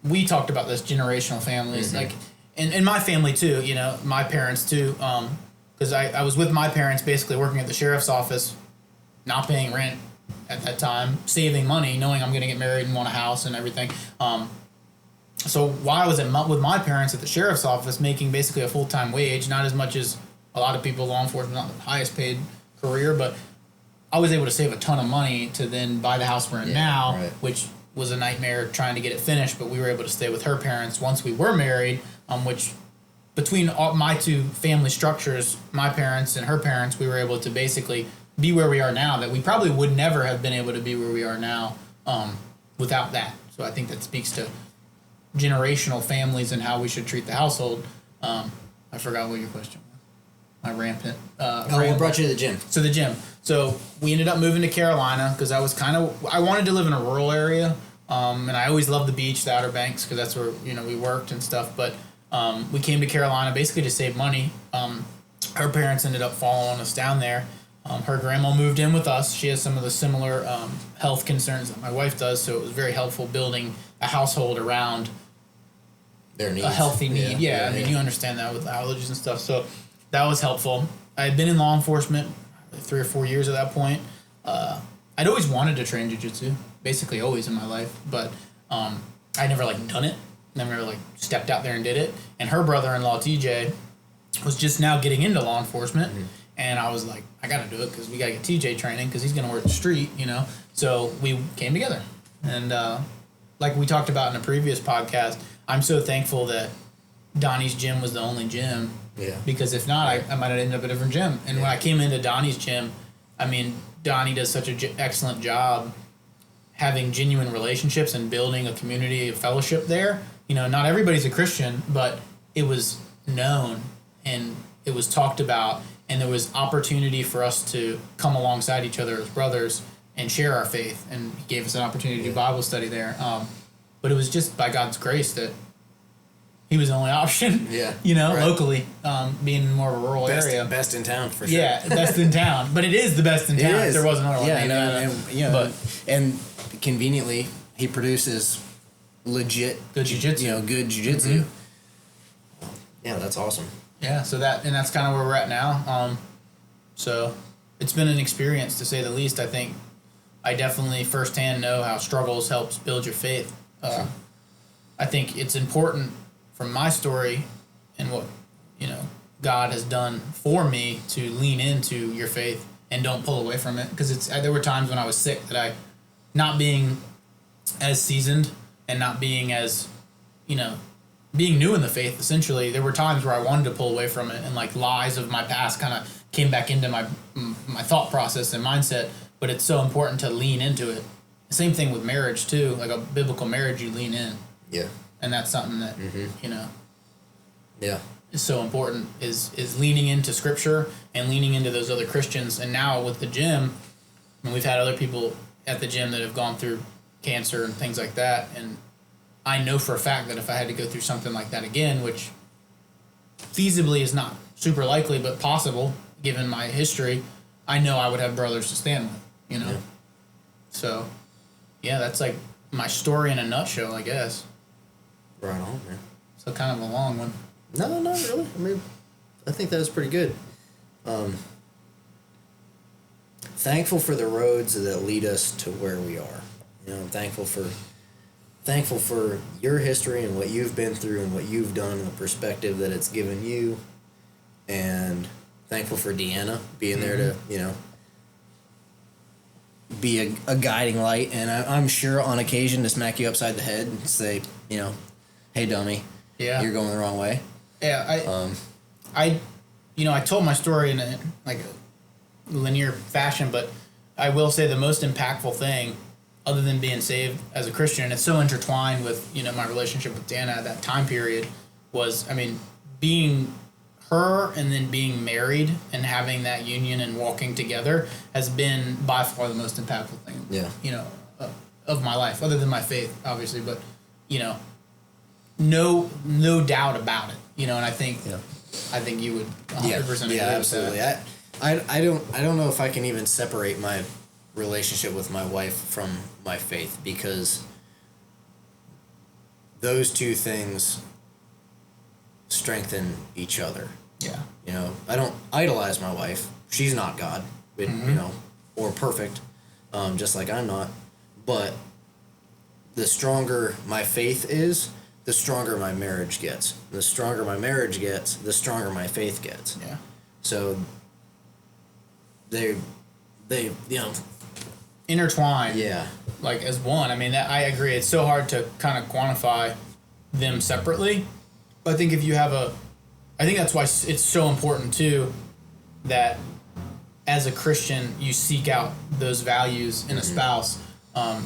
we talked about this generational families, like, and my family too, you know, my parents too, because I was with my parents basically working at the sheriff's office, not paying rent at that time, saving money, knowing I'm going to get married and want a house and everything. So while I was with my parents at the sheriff's office, making basically a full-time wage, not as much as a lot of people, law enforcement, not the highest paid career, but I was able to save a ton of money to then buy the house we're in now, which was a nightmare trying to get it finished, but we were able to stay with her parents once we were married, which between my two family structures, my parents and her parents, we were able to basically be where we are now, that we probably would never have been able to be where we are now without that. So I think that speaks to generational families and how we should treat the household. I forgot what your question was. My rampant. What brought you to the gym? So the gym. So we ended up moving to Carolina because I wanted to live in a rural area, and I always loved the beach, the Outer Banks, because that's where we worked and stuff. But we came to Carolina basically to save money. Her parents ended up following us down there. Her grandma moved in with us. She has some of the similar health concerns that my wife does, so it was very helpful building a household around their needs. A healthy need. Yeah, I mean, you understand that with allergies and stuff. So that was helpful. I had been in law enforcement 3 or 4 years at that point. I'd always wanted to train jiu-jitsu, basically always in my life, but I never done it. Never stepped out there and did it. And her brother-in-law TJ was just now getting into law enforcement. And I was like, I got to do it because we got to get TJ training because he's going to work the street, So we came together. And like we talked about in a previous podcast, I'm so thankful that Donnie's gym was the only gym. Yeah. Because if not, I might have ended up at a different gym. And when I came into Donnie's gym, I mean, Donnie does such an excellent job having genuine relationships and building a community of fellowship there. Not everybody's a Christian, but it was known and it was talked about. And there was opportunity for us to come alongside each other as brothers and share our faith. And he gave us an opportunity to do Bible study there. But it was just by God's grace that he was the only option, locally, being in more of a rural area. Best in town, for sure. Yeah, best in town. But it is the best in town. If there was another one. Yeah, and conveniently, he produces legit good jiu-jitsu. Good jiu-jitsu. Yeah, that's awesome. Yeah, so that's kind of where we're at now. So it's been an experience, to say the least. I think I definitely firsthand know how struggles helps build your faith. I think it's important from my story and what God has done for me to lean into your faith and don't pull away from it. Because there were times when I was sick that not being as seasoned and not being as, being new in the faith, essentially, there were times where I wanted to pull away from it, and like lies of my past kind of came back into my thought process and mindset. But it's so important to lean into it. Same thing with marriage too. Like a biblical marriage, you lean in. Yeah. And that's something that Yeah. is so important is leaning into Scripture and leaning into those other Christians. And now with the gym, and we've had other people at the gym that have gone through cancer and things like that, and I know for a fact that if I had to go through something like that again, which feasibly is not super likely but possible given my history, I know I would have brothers to stand with, Yeah. So, yeah, that's like my story in a nutshell, I guess. Right on, man. So kind of a long one. No, not really. I mean, I think that was pretty good. Thankful for the roads that lead us to where we are. I'm thankful for your history and what you've been through and what you've done and the perspective that it's given you. And thankful for Deanna being there to, be a guiding light. And I'm sure on occasion to smack you upside the head and say, hey, dummy, you're going the wrong way. Yeah, I told my story in a linear fashion, but I will say the most impactful thing, other than being saved as a Christian, and it's so intertwined with my relationship with Dana at that time period, was being her and then being married and having that union and walking together has been by far the most impactful thing. Yeah. Of my life, other than my faith, obviously, but no doubt about it. And I think you would 100% agree absolutely. with that. I don't know if I can even separate my relationship with my wife from my faith, because those two things strengthen each other. Yeah. I don't idolize my wife. She's not God, or perfect, just like I'm not. But the stronger my faith is, the stronger my marriage gets. The stronger my marriage gets, the stronger my faith gets. Yeah. So they intertwine. Yeah. Like as one. I agree. It's so hard to kind of quantify them separately. But I think if you have I think that's why it's so important too that as a Christian you seek out those values in a spouse. And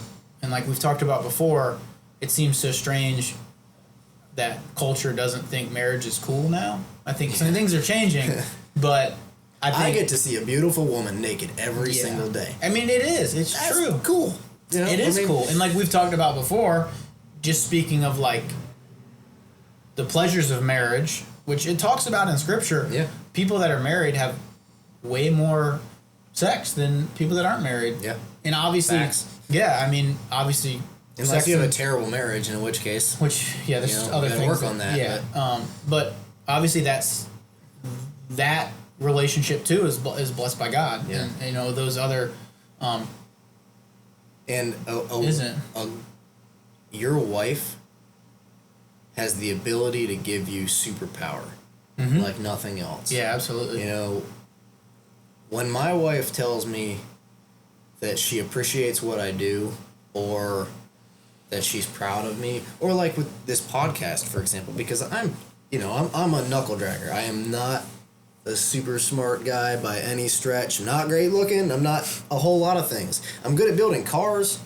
like we've talked about before, it seems so strange that culture doesn't think marriage is cool now. I think some things are changing, but I get to see a beautiful woman naked every single day. it is. That's true. Cool. It is cool. And like we've talked about before, just speaking of like the pleasures of marriage, which it talks about in Scripture. Yeah. People that are married have way more sex than people that aren't married. Yeah. And obviously, obviously, unless you have a terrible marriage, in which case, there's other things. Work on that. Yeah. But obviously, that relationship too is blessed by God. Yeah. And those other. Isn't your wife has the ability to give you superpower like nothing else. Yeah, absolutely. When my wife tells me that she appreciates what I do, or that she's proud of me, or like with this podcast, for example, because I'm a knuckle dragger. I am not a super smart guy by any stretch. I'm not great looking. I'm not a whole lot of things. I'm good at building cars.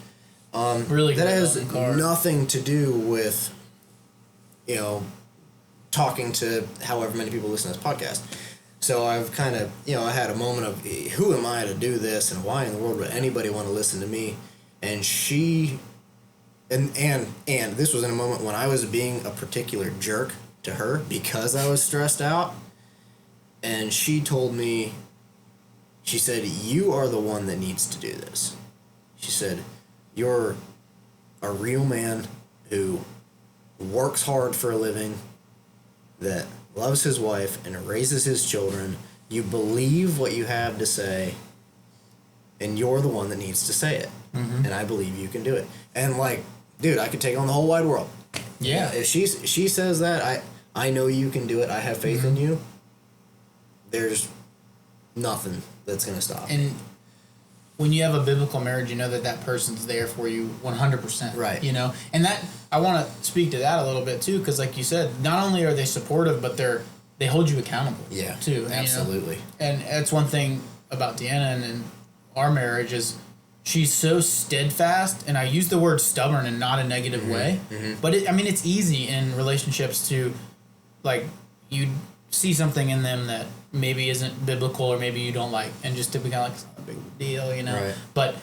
Really, that has nothing to do with talking to however many people listen to this podcast. So I've kind of, I had a moment of, who am I to do this, and why in the world would anybody want to listen to me? And she, and this was in a moment when I was being a particular jerk to her because I was stressed out. And she told me, she said, you are the one that needs to do this. She said, you're a real man who works hard for a living, that loves his wife and raises his children. You believe what you have to say, and you're the one that needs to say it. And I believe you can do it. And like, dude, I could take on the whole wide world. Yeah. If she says that, I know you can do it. I have faith in you. there's nothing that's going to stop And me. when you have a biblical marriage, you know that person's there for you 100%. Right. You know, and that I want to speak to that a little bit too, because like you said, not only are they supportive, but they hold you accountable. Yeah, too. absolutely. And that's one thing about Deanna and our marriage is she's so steadfast, and I use the word stubborn in not a negative way, but it's easy in relationships to, like, you see something in them that maybe isn't biblical or maybe you don't like, and just to be kind of like, it's not a big deal, you know. Right. But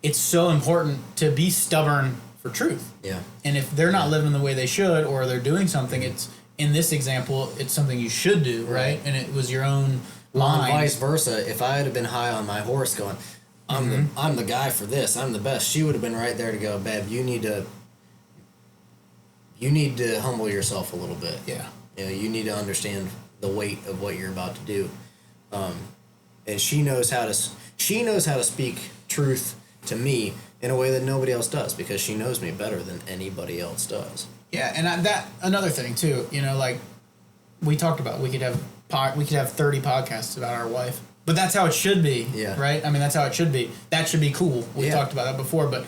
it's so important to be stubborn for truth. Yeah. And if they're not living the way they should, or they're doing something, it's, in this example, it's something you should do, right? And it was your own line. And vice versa, if I had been high on my horse going, I'm the guy for this, I'm the best, she would have been right there to go, babe, you need to humble yourself a little bit. Yeah. You know, you need to understand the weight of what you're about to do. And she knows how to speak truth to me in a way that nobody else does, because she knows me better than anybody else does. Yeah, and that another thing too, you know, like we talked about, we could have 30 podcasts about our wife, but that's how it should be. Yeah. Right. I mean, that's how it should be. That should be cool. We Yeah. talked about that before, but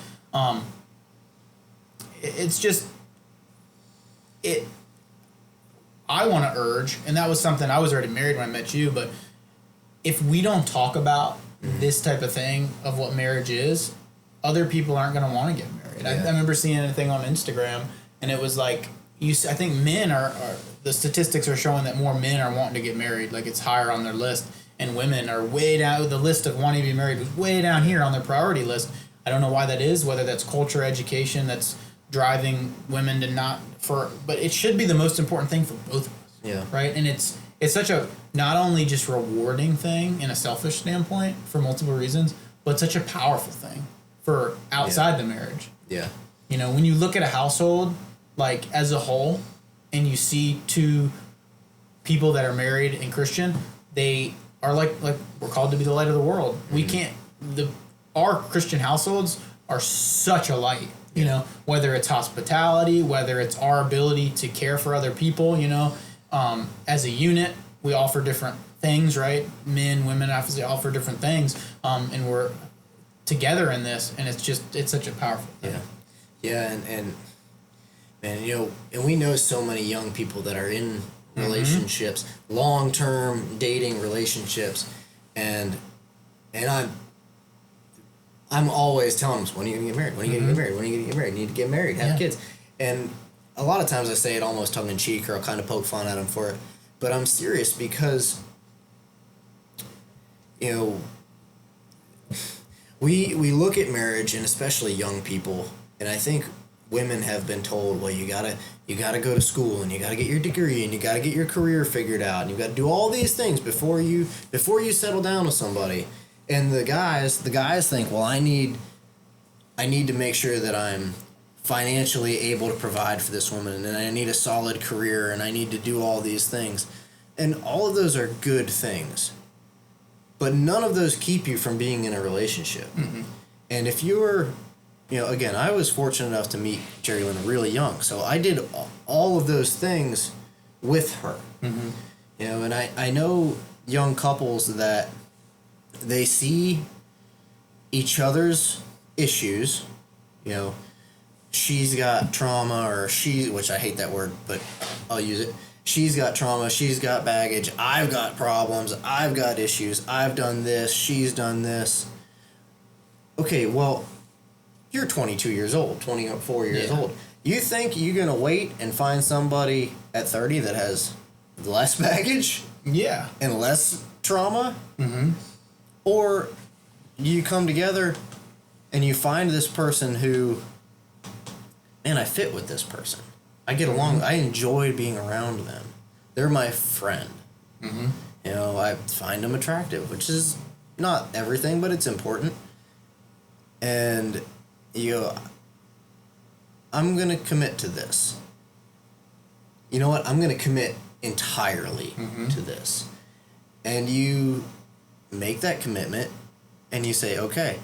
it's just it. I want to urge, and that was something, I was already married when I met you, but if we don't talk about this type of thing of what marriage is, other people aren't going to want to get married. Yeah. I remember seeing a thing on Instagram, and it was like, I think men are the statistics are showing that more men are wanting to get married, like it's higher on their list, and women are way down, the list of wanting to be married was way down here on their priority list. I don't know why that is, whether that's culture, education, that's driving women to not, but it should be the most important thing for both of us. Yeah. Right? And it's such a, not only just rewarding thing in a selfish standpoint for multiple reasons, but such a powerful thing for outside the marriage. Yeah. You know, when you look at a household, like as a whole, and you see two people that are married and Christian, they are like we're called to be the light of the world. We can't, our Christian households are such a light, you know, whether it's hospitality, whether it's our ability to care for other people, you know, as a unit, we offer different things, right? Men, women, obviously offer different things, and we're together in this, and it's such a powerful thing. Yeah, and man, you know, and we know so many young people that are in relationships, long-term dating relationships, and I'm always telling them, when are you gonna get married? When are you gonna get married? When are you gonna get married? You need to get married, have kids. And a lot of times I say it almost tongue-in-cheek, or I'll kind of poke fun at them for it, but I'm serious, because, you know, we look at marriage, and especially young people, and I think women have been told, well, you gotta go to school, and you gotta get your degree, and you gotta get your career figured out, and you gotta do all these things before you settle down with somebody. And the guys think, well, I need to make sure that I'm financially able to provide for this woman, and I need a solid career, and I need to do all these things. And all of those are good things. But none of those keep you from being in a relationship. And if you're, you know, again, I was fortunate enough to meet Jerry Lynn really young, so I did all of those things with her. You know, and I know young couples that they see each other's issues, you know, she's got trauma, or which I hate that word, but I'll use it. She's got trauma, she's got baggage, I've got problems, I've got issues, I've done this, she's done this. Okay, well, you're 22 years old, 24 years old. You think you're going to wait and find somebody at 30 that has less baggage? Yeah. And less trauma? Or you come together and you find this person who, man, I fit with this person. I get along. I enjoy being around them. They're my friend. You know, I find them attractive, which is not everything, but it's important. And you go, I'm going to commit to this. You know what? I'm going to commit entirely to this. And you make that commitment, and you say, okay,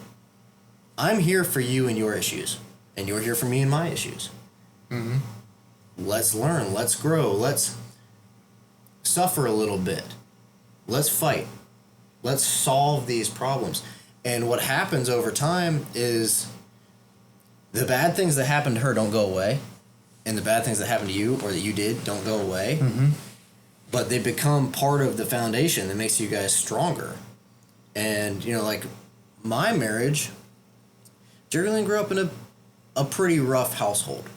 I'm here for you and your issues, and you're here for me and my issues. Let's learn, let's grow, let's suffer a little bit. Let's fight. Let's solve these problems. And what happens over time is the bad things that happen to her don't go away, and the bad things that happen to you or that you did don't go away, but they become part of the foundation that makes you guys stronger. And, you know, like my marriage, Jerry grew up in a pretty rough household.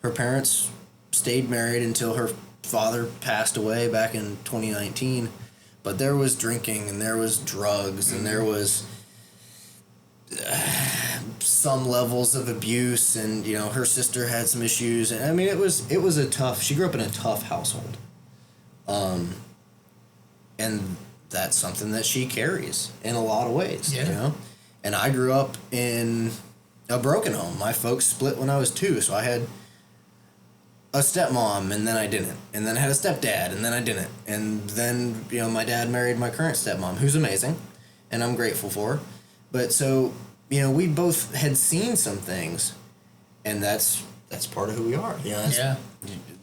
Her parents stayed married until her father passed away back in 2019, but there was drinking and there was drugs and there was some levels of abuse, and you know her sister had some issues, and I mean it was a tough. She grew up in a tough household, and that's something that she carries in a lot of ways. Yeah. You know, and I grew up in a broken home. My folks split when I was 2, so I had a stepmom, and then I didn't, and then I had a stepdad, and then I didn't, and then you know my dad married my current stepmom, who's amazing, and I'm grateful for. But so you know we both had seen some things, and that's part of who we are. You know, Yeah.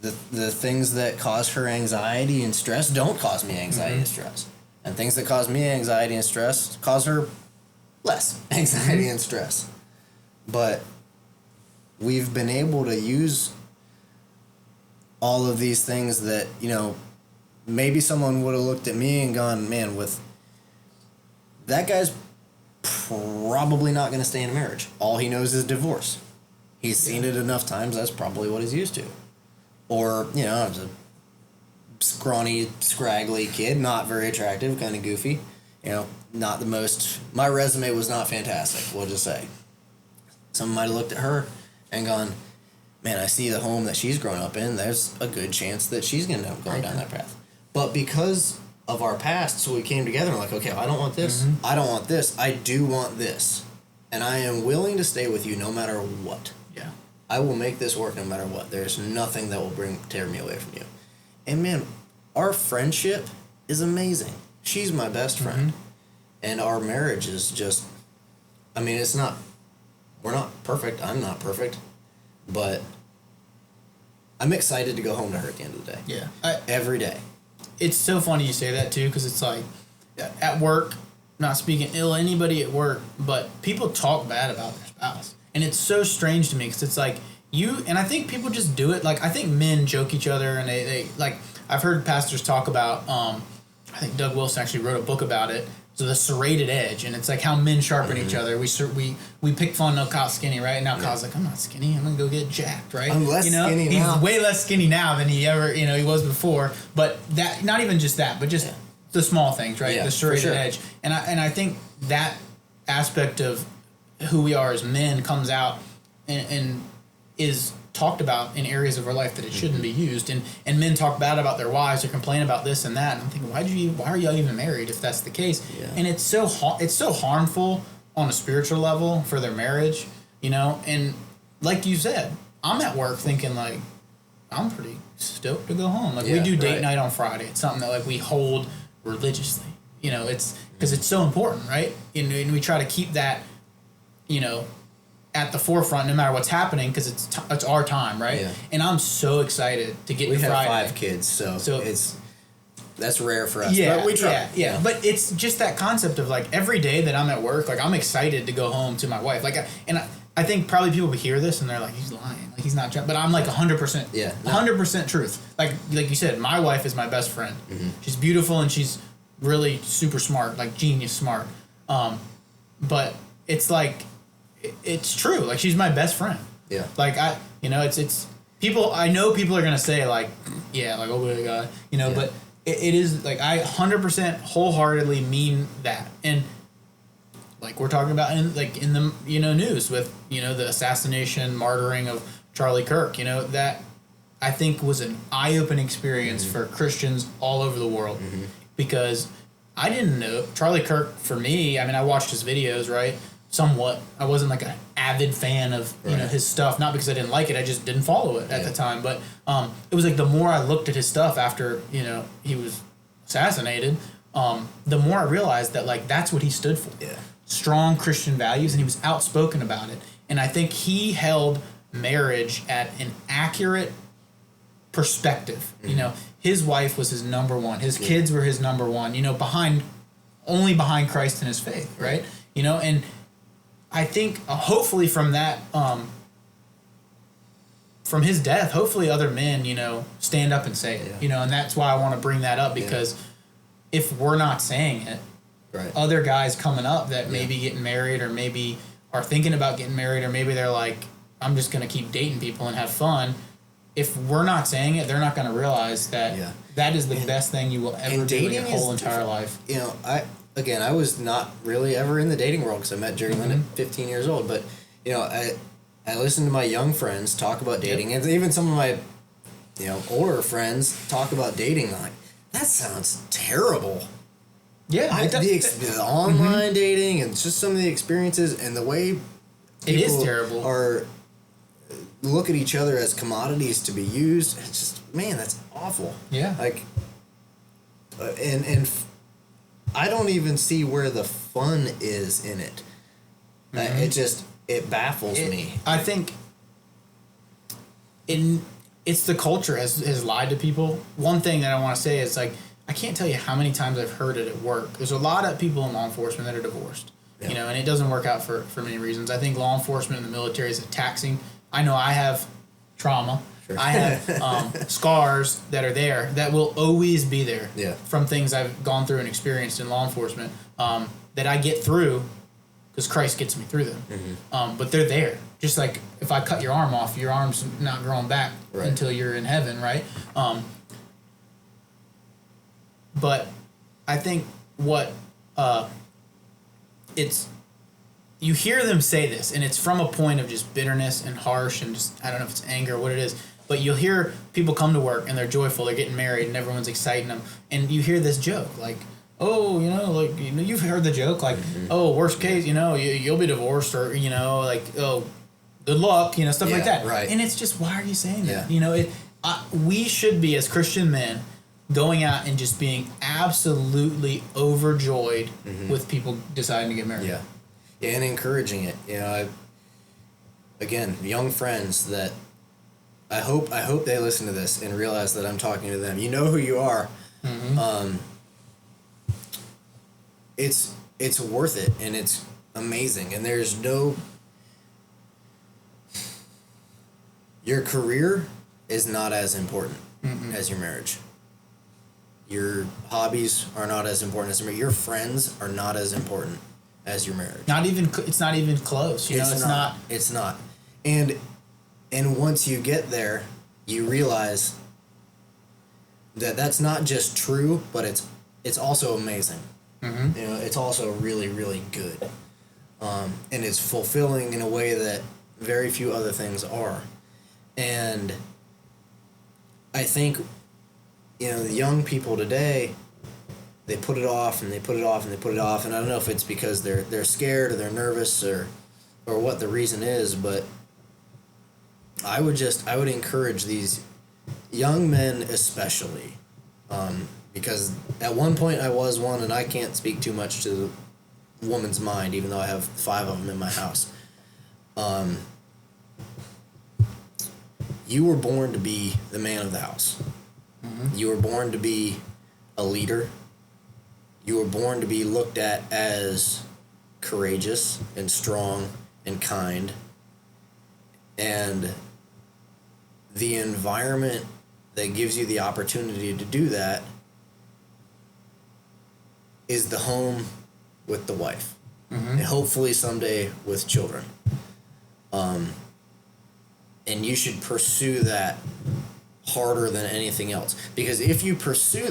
The things that cause her anxiety and stress don't cause me anxiety and stress, and things that cause me anxiety and stress cause her less anxiety and stress. But we've been able to use all of these things that, you know, maybe someone would have looked at me and gone, man, with that guy's probably not going to stay in a marriage. All he knows is divorce. He's seen it enough times, that's probably what he's used to. Or, you know, I was a scrawny, scraggly kid, not very attractive, kind of goofy. You know, not the most, my resume was not fantastic, we'll just say. Someone might have looked at her and gone, man, I see the home that she's grown up in. There's a good chance that she's going to end up going down that path. But because of our past, so we came together and like, okay, I don't want this. I don't want this. I do want this. And I am willing to stay with you no matter what. Yeah. I will make this work no matter what. There's nothing that will tear me away from you. And man, our friendship is amazing. She's my best friend. And our marriage is just, I mean, it's not, we're not perfect. I'm not perfect. But I'm excited to go home to her at the end of the day. Yeah. Every day. It's so funny you say that too, because it's like at work, not speaking ill anybody at work, but people talk bad about their spouse. And it's so strange to me because it's like and I think people just do it. Like, I think men joke each other, and they like, I've heard pastors talk about, I think Doug Wilson actually wrote a book about it. So the serrated edge, and it's like how men sharpen each other. We pick fun of Kyle's skinny, right? And now Kyle's like, I'm not skinny. I'm gonna go get jacked, right? I'm less skinny now. He's way less skinny now than he was before. But that, not even just that, but just the small things, right? Yeah, the serrated for sure. edge, and I think that aspect of who we are as men comes out and is talked about in areas of our life that it shouldn't be used, and men talk bad about their wives or complain about this and that, and I'm thinking, why are y'all even married if that's the case? And it's so harmful on a spiritual level for their marriage, you know. And like you said, I'm at work thinking like, I'm pretty stoked to go home. Like, we do date night on Friday. It's something that like we hold religiously, you know. It's because it's so important, right? And we try to keep that, you know, at the forefront no matter what's happening, because it's our time, right? Yeah. And I'm so excited to get to Friday. We have 5 kids, so that's rare for us. Yeah, but we try. Yeah. But it's just that concept of like every day that I'm at work, like I'm excited to go home to my wife. Like, I think probably people hear this and they're like, he's lying, like he's not. But I'm like 100%. Yeah. 100% truth. Like you said, my wife is my best friend. She's beautiful and she's really super smart, like genius smart. But it's like, it's true. Like, she's my best friend. Yeah. Like, it's people. I know people are gonna say like, yeah, like, oh my god, you know. Yeah. But it is like, I 100% wholeheartedly mean that. And like we're talking about in the news with the assassination, martyring of Charlie Kirk. You know, that I think was an eye-opening experience for Christians all over the world, because I didn't know Charlie Kirk. For me, I mean, I watched his videos, right? Somewhat. I wasn't like an avid fan of his stuff, not because I didn't like it, I just didn't follow it at the time. But it was like the more I looked at his stuff after he was assassinated, the more I realized that like that's what he stood for. Yeah. Strong Christian values, and he was outspoken about it. And I think he held marriage at an accurate perspective. You know, his wife was his number one. His kids were his number one. You know, only behind Christ and his faith, right? You know, and I think hopefully from that, from his death, hopefully other men, you know, stand up and say it. You know, and that's why I want to bring that up, because if we're not saying it, other guys coming up that maybe getting married or maybe are thinking about getting married, or maybe they're like, I'm just going to keep dating people and have fun. If we're not saying it, they're not going to realize that that is the best thing you will ever do in your whole entire life. You know, I was not really ever in the dating world because I met Jerry Lynn at 15 years old. But, you know, I listened to my young friends talk about dating, and even some of my, you know, older friends talk about dating. Like, that sounds terrible. Yeah, the online dating and just some of the experiences and the way it is terrible. Are look at each other as commodities to be used. It's just, man, that's awful. Yeah. Like, and I don't even see where the fun is in it. It baffles me. I think it's the culture has lied to people. One thing that I want to say is, like, I can't tell you how many times I've heard it at work. There's a lot of people in law enforcement that are divorced. You know, and it doesn't work out for many reasons. I think law enforcement in the military is taxing. I know I have trauma. Sure. I have scars that are there that will always be there from things I've gone through and experienced in law enforcement that I get through because Christ gets me through them. But they're there. Just like if I cut your arm off, your arm's not growing back until you're in heaven, right? But I think what you hear them say this, and it's from a point of just bitterness and harsh and just, I don't know if it's anger or what it is, but you'll hear people come to work and they're joyful, they're getting married and everyone's exciting them, and you hear this joke like, oh, you know, like, you know, you've heard the joke like, oh, worst case, you know, you'll be divorced, or, you know, like, oh, good luck, you know, stuff like that. Right. And it's just, why are you saying that? You know, we should be, as Christian men, going out and just being absolutely overjoyed with people deciding to get married. Yeah, and encouraging it. You know, again, young friends that I hope they listen to this and realize that I'm talking to them. You know who you are. It's worth it, and it's amazing. And there's no, your career is not as important as your marriage. Your hobbies are not as important as your marriage. Your friends are not as important as your marriage. It's not even close. You know, it's not. It's not. And once you get there, you realize that that's not just true, but it's also amazing. You know, it's also really, really good. And it's fulfilling in a way that very few other things are. And I think, you know, the young people today, they put it off and they put it off and they put it off, and I don't know if it's because they're scared or they're nervous or what the reason is, but I would encourage these young men especially, because at one point I was one, and I can't speak too much to the woman's mind, even though I have 5 of them in my house. You were born to be the man of the house. You were born to be a leader. You were born to be looked at as courageous and strong and kind. And the environment that gives you the opportunity to do that is the home with the wife. And hopefully someday with children. And you should pursue that harder than anything else. Because if you pursue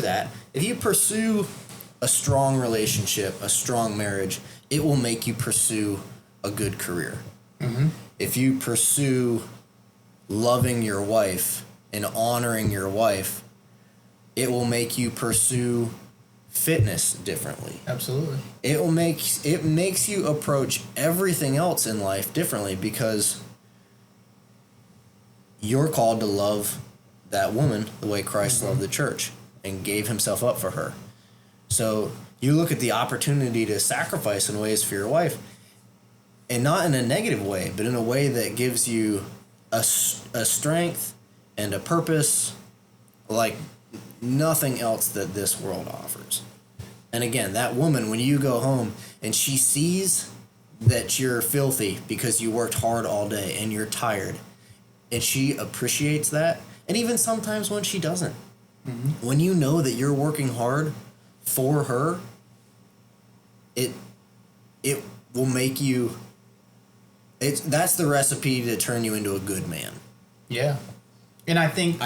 a strong relationship, a strong marriage, it will make you pursue a good career. If you pursue loving your wife and honoring your wife, it will make you pursue fitness differently. Absolutely. It makes you approach everything else in life differently, because you're called to love that woman the way Christ loved the church and gave himself up for her. So you look at the opportunity to sacrifice in ways for your wife, and not in a negative way, but in a way that gives you a strength and a purpose like nothing else that this world offers. And again, that woman, when you go home and she sees that you're filthy because you worked hard all day and you're tired, and she appreciates that, and even sometimes when she doesn't, when you know that you're working hard for her, it will make you. That's the recipe to turn you into a good man. Yeah, and I think.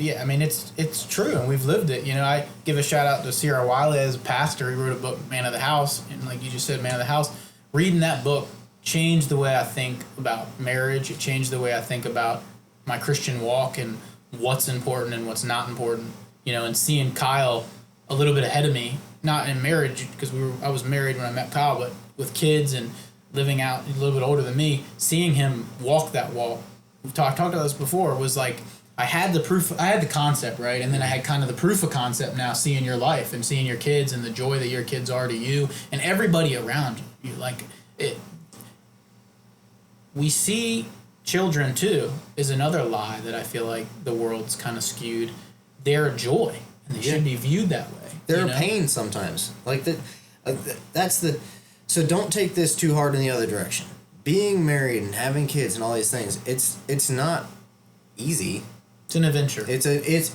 Yeah, I mean, it's true, and we've lived it. You know, I give a shout-out to Sierra Wiley as a pastor. He wrote a book, Man of the House, and like you just said, Man of the House. Reading that book changed the way I think about marriage. It changed the way I think about my Christian walk and what's important and what's not important. You know, and seeing Kyle a little bit ahead of me, not in marriage, because I was married when I met Kyle, but with kids and living out a little bit older than me, seeing him walk that walk. We've talked about this before, was like, I had the concept, right? And then I had kind of the proof of concept now, seeing your life and seeing your kids and the joy that your kids are to you and everybody around you. Like, we see children, too, is another lie that I feel like the world's kind of skewed. They're a joy, and they should be viewed that way. They're a pain sometimes. Like, so don't take this too hard in the other direction. Being married and having kids and all these things, it's not easy. It's an adventure. It's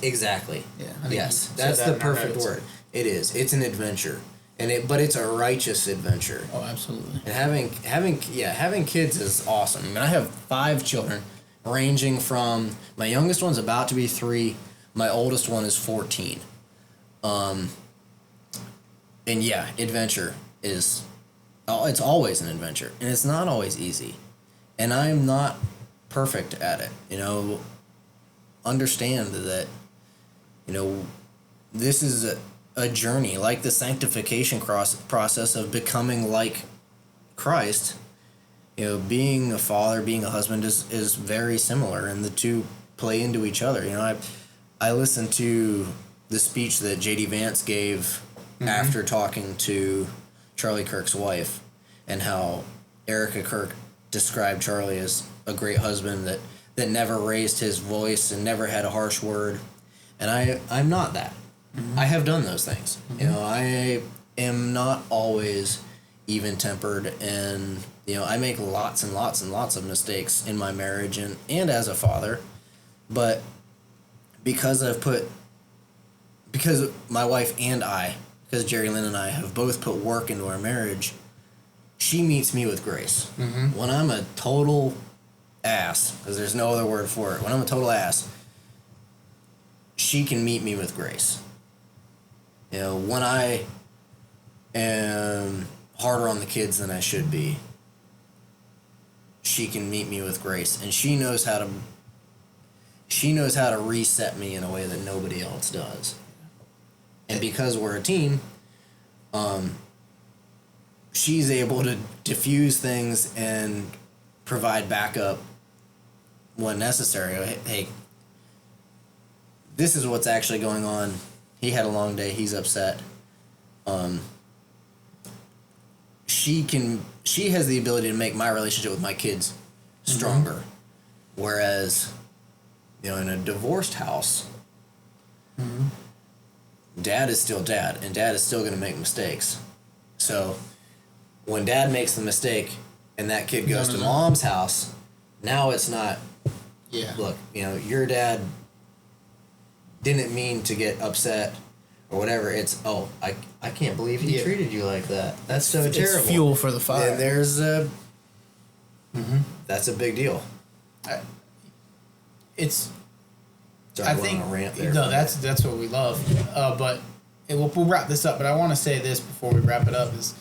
exactly. Yeah. Yes, that's the perfect word. It is. It's an adventure, but it's a righteous adventure. Oh, absolutely. And having kids is awesome. I mean, I have 5 children, ranging from my youngest one's about to be 3, my oldest one is 14. And yeah, adventure is. It's always an adventure, and it's not always easy, and I'm not perfect at it. You know. Understand that, you know, this is a journey, like the sanctification process of becoming like Christ. You know, being a father, being a husband is very similar, and the two play into each other. You know, I listened to the speech that J.D. Vance gave after talking to Charlie Kirk's wife, and how Erica Kirk described Charlie as a great husband that never raised his voice and never had a harsh word. And I'm not that. I have done those things. You know, I am not always even-tempered, and, you know, I make lots and lots and lots of mistakes in my marriage and as a father. But because my wife and because Jerry Lynn and I have both put work into our marriage, she meets me with grace. When I'm a total ass, because there's no other word for it, when I'm a total ass, she can meet me with grace. You know, when I am harder on the kids than I should be, she can meet me with grace, and she knows how to reset me in a way that nobody else does. And because we're a team, she's able to diffuse things and provide backup when necessary. Hey, this is what's actually going on. He had a long day. He's upset. She has the ability to make my relationship with my kids stronger. Whereas, you know, in a divorced house, dad is still dad, and dad is still going to make mistakes. So when dad makes the mistake and that kid goes to mom's house, now it's not, look, you know, your dad didn't mean to get upset or whatever. It's, I can't believe he treated you like that. That's so terrible. It's fuel for the fire. And there's that's a big deal. I think rant there. No, that's what we love. But we'll wrap this up. But I want to say this before we wrap it up: is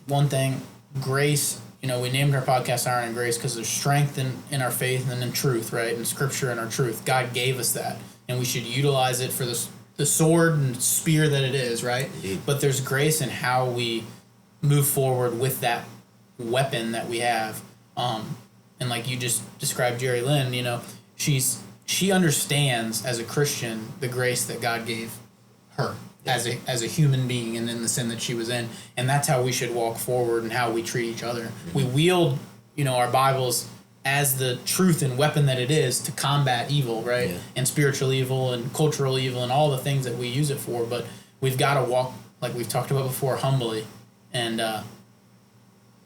one thing, grace. You know, we named our podcast "Iron and Grace" because there's strength in our faith and in truth, right? In Scripture and our truth. God gave us that, and we should utilize it for the sword and spear that it is, right? Indeed. But there's grace in how we move forward with that weapon that we have. And like you just described, Jerry Lynn, you know, she understands as a Christian the grace that God gave her as a human being and in the sin that she was in, and that's how we should walk forward and how we treat each other. We wield, you know, our Bibles as the truth and weapon that it is to combat evil, right? Yeah. And spiritual evil and cultural evil and all the things that we use it for. But we've got to walk, like we've talked about before, humbly and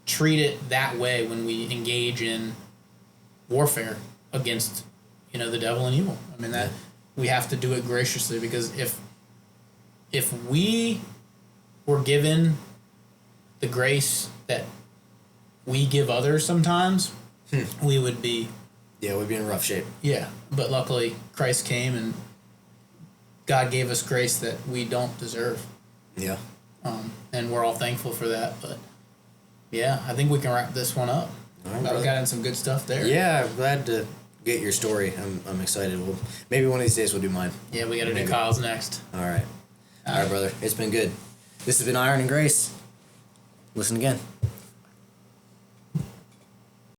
treat it that way when we engage in warfare against, the devil and evil. I mean, that we have to do it graciously, because if we were given the grace that we give others sometimes, we would be... Yeah, we'd be in rough shape. Yeah, but luckily Christ came and God gave us grace that we don't deserve. Yeah. And we're all thankful for that. But yeah, I think we can wrap this one up. All right, We got in some good stuff there. Yeah, I'm glad to get your story. I'm excited. Maybe one of these days we'll do mine. Yeah, we got to do Kyle's next. All right. All right, brother. It's been good. This has been Iron and Grace. Listen again.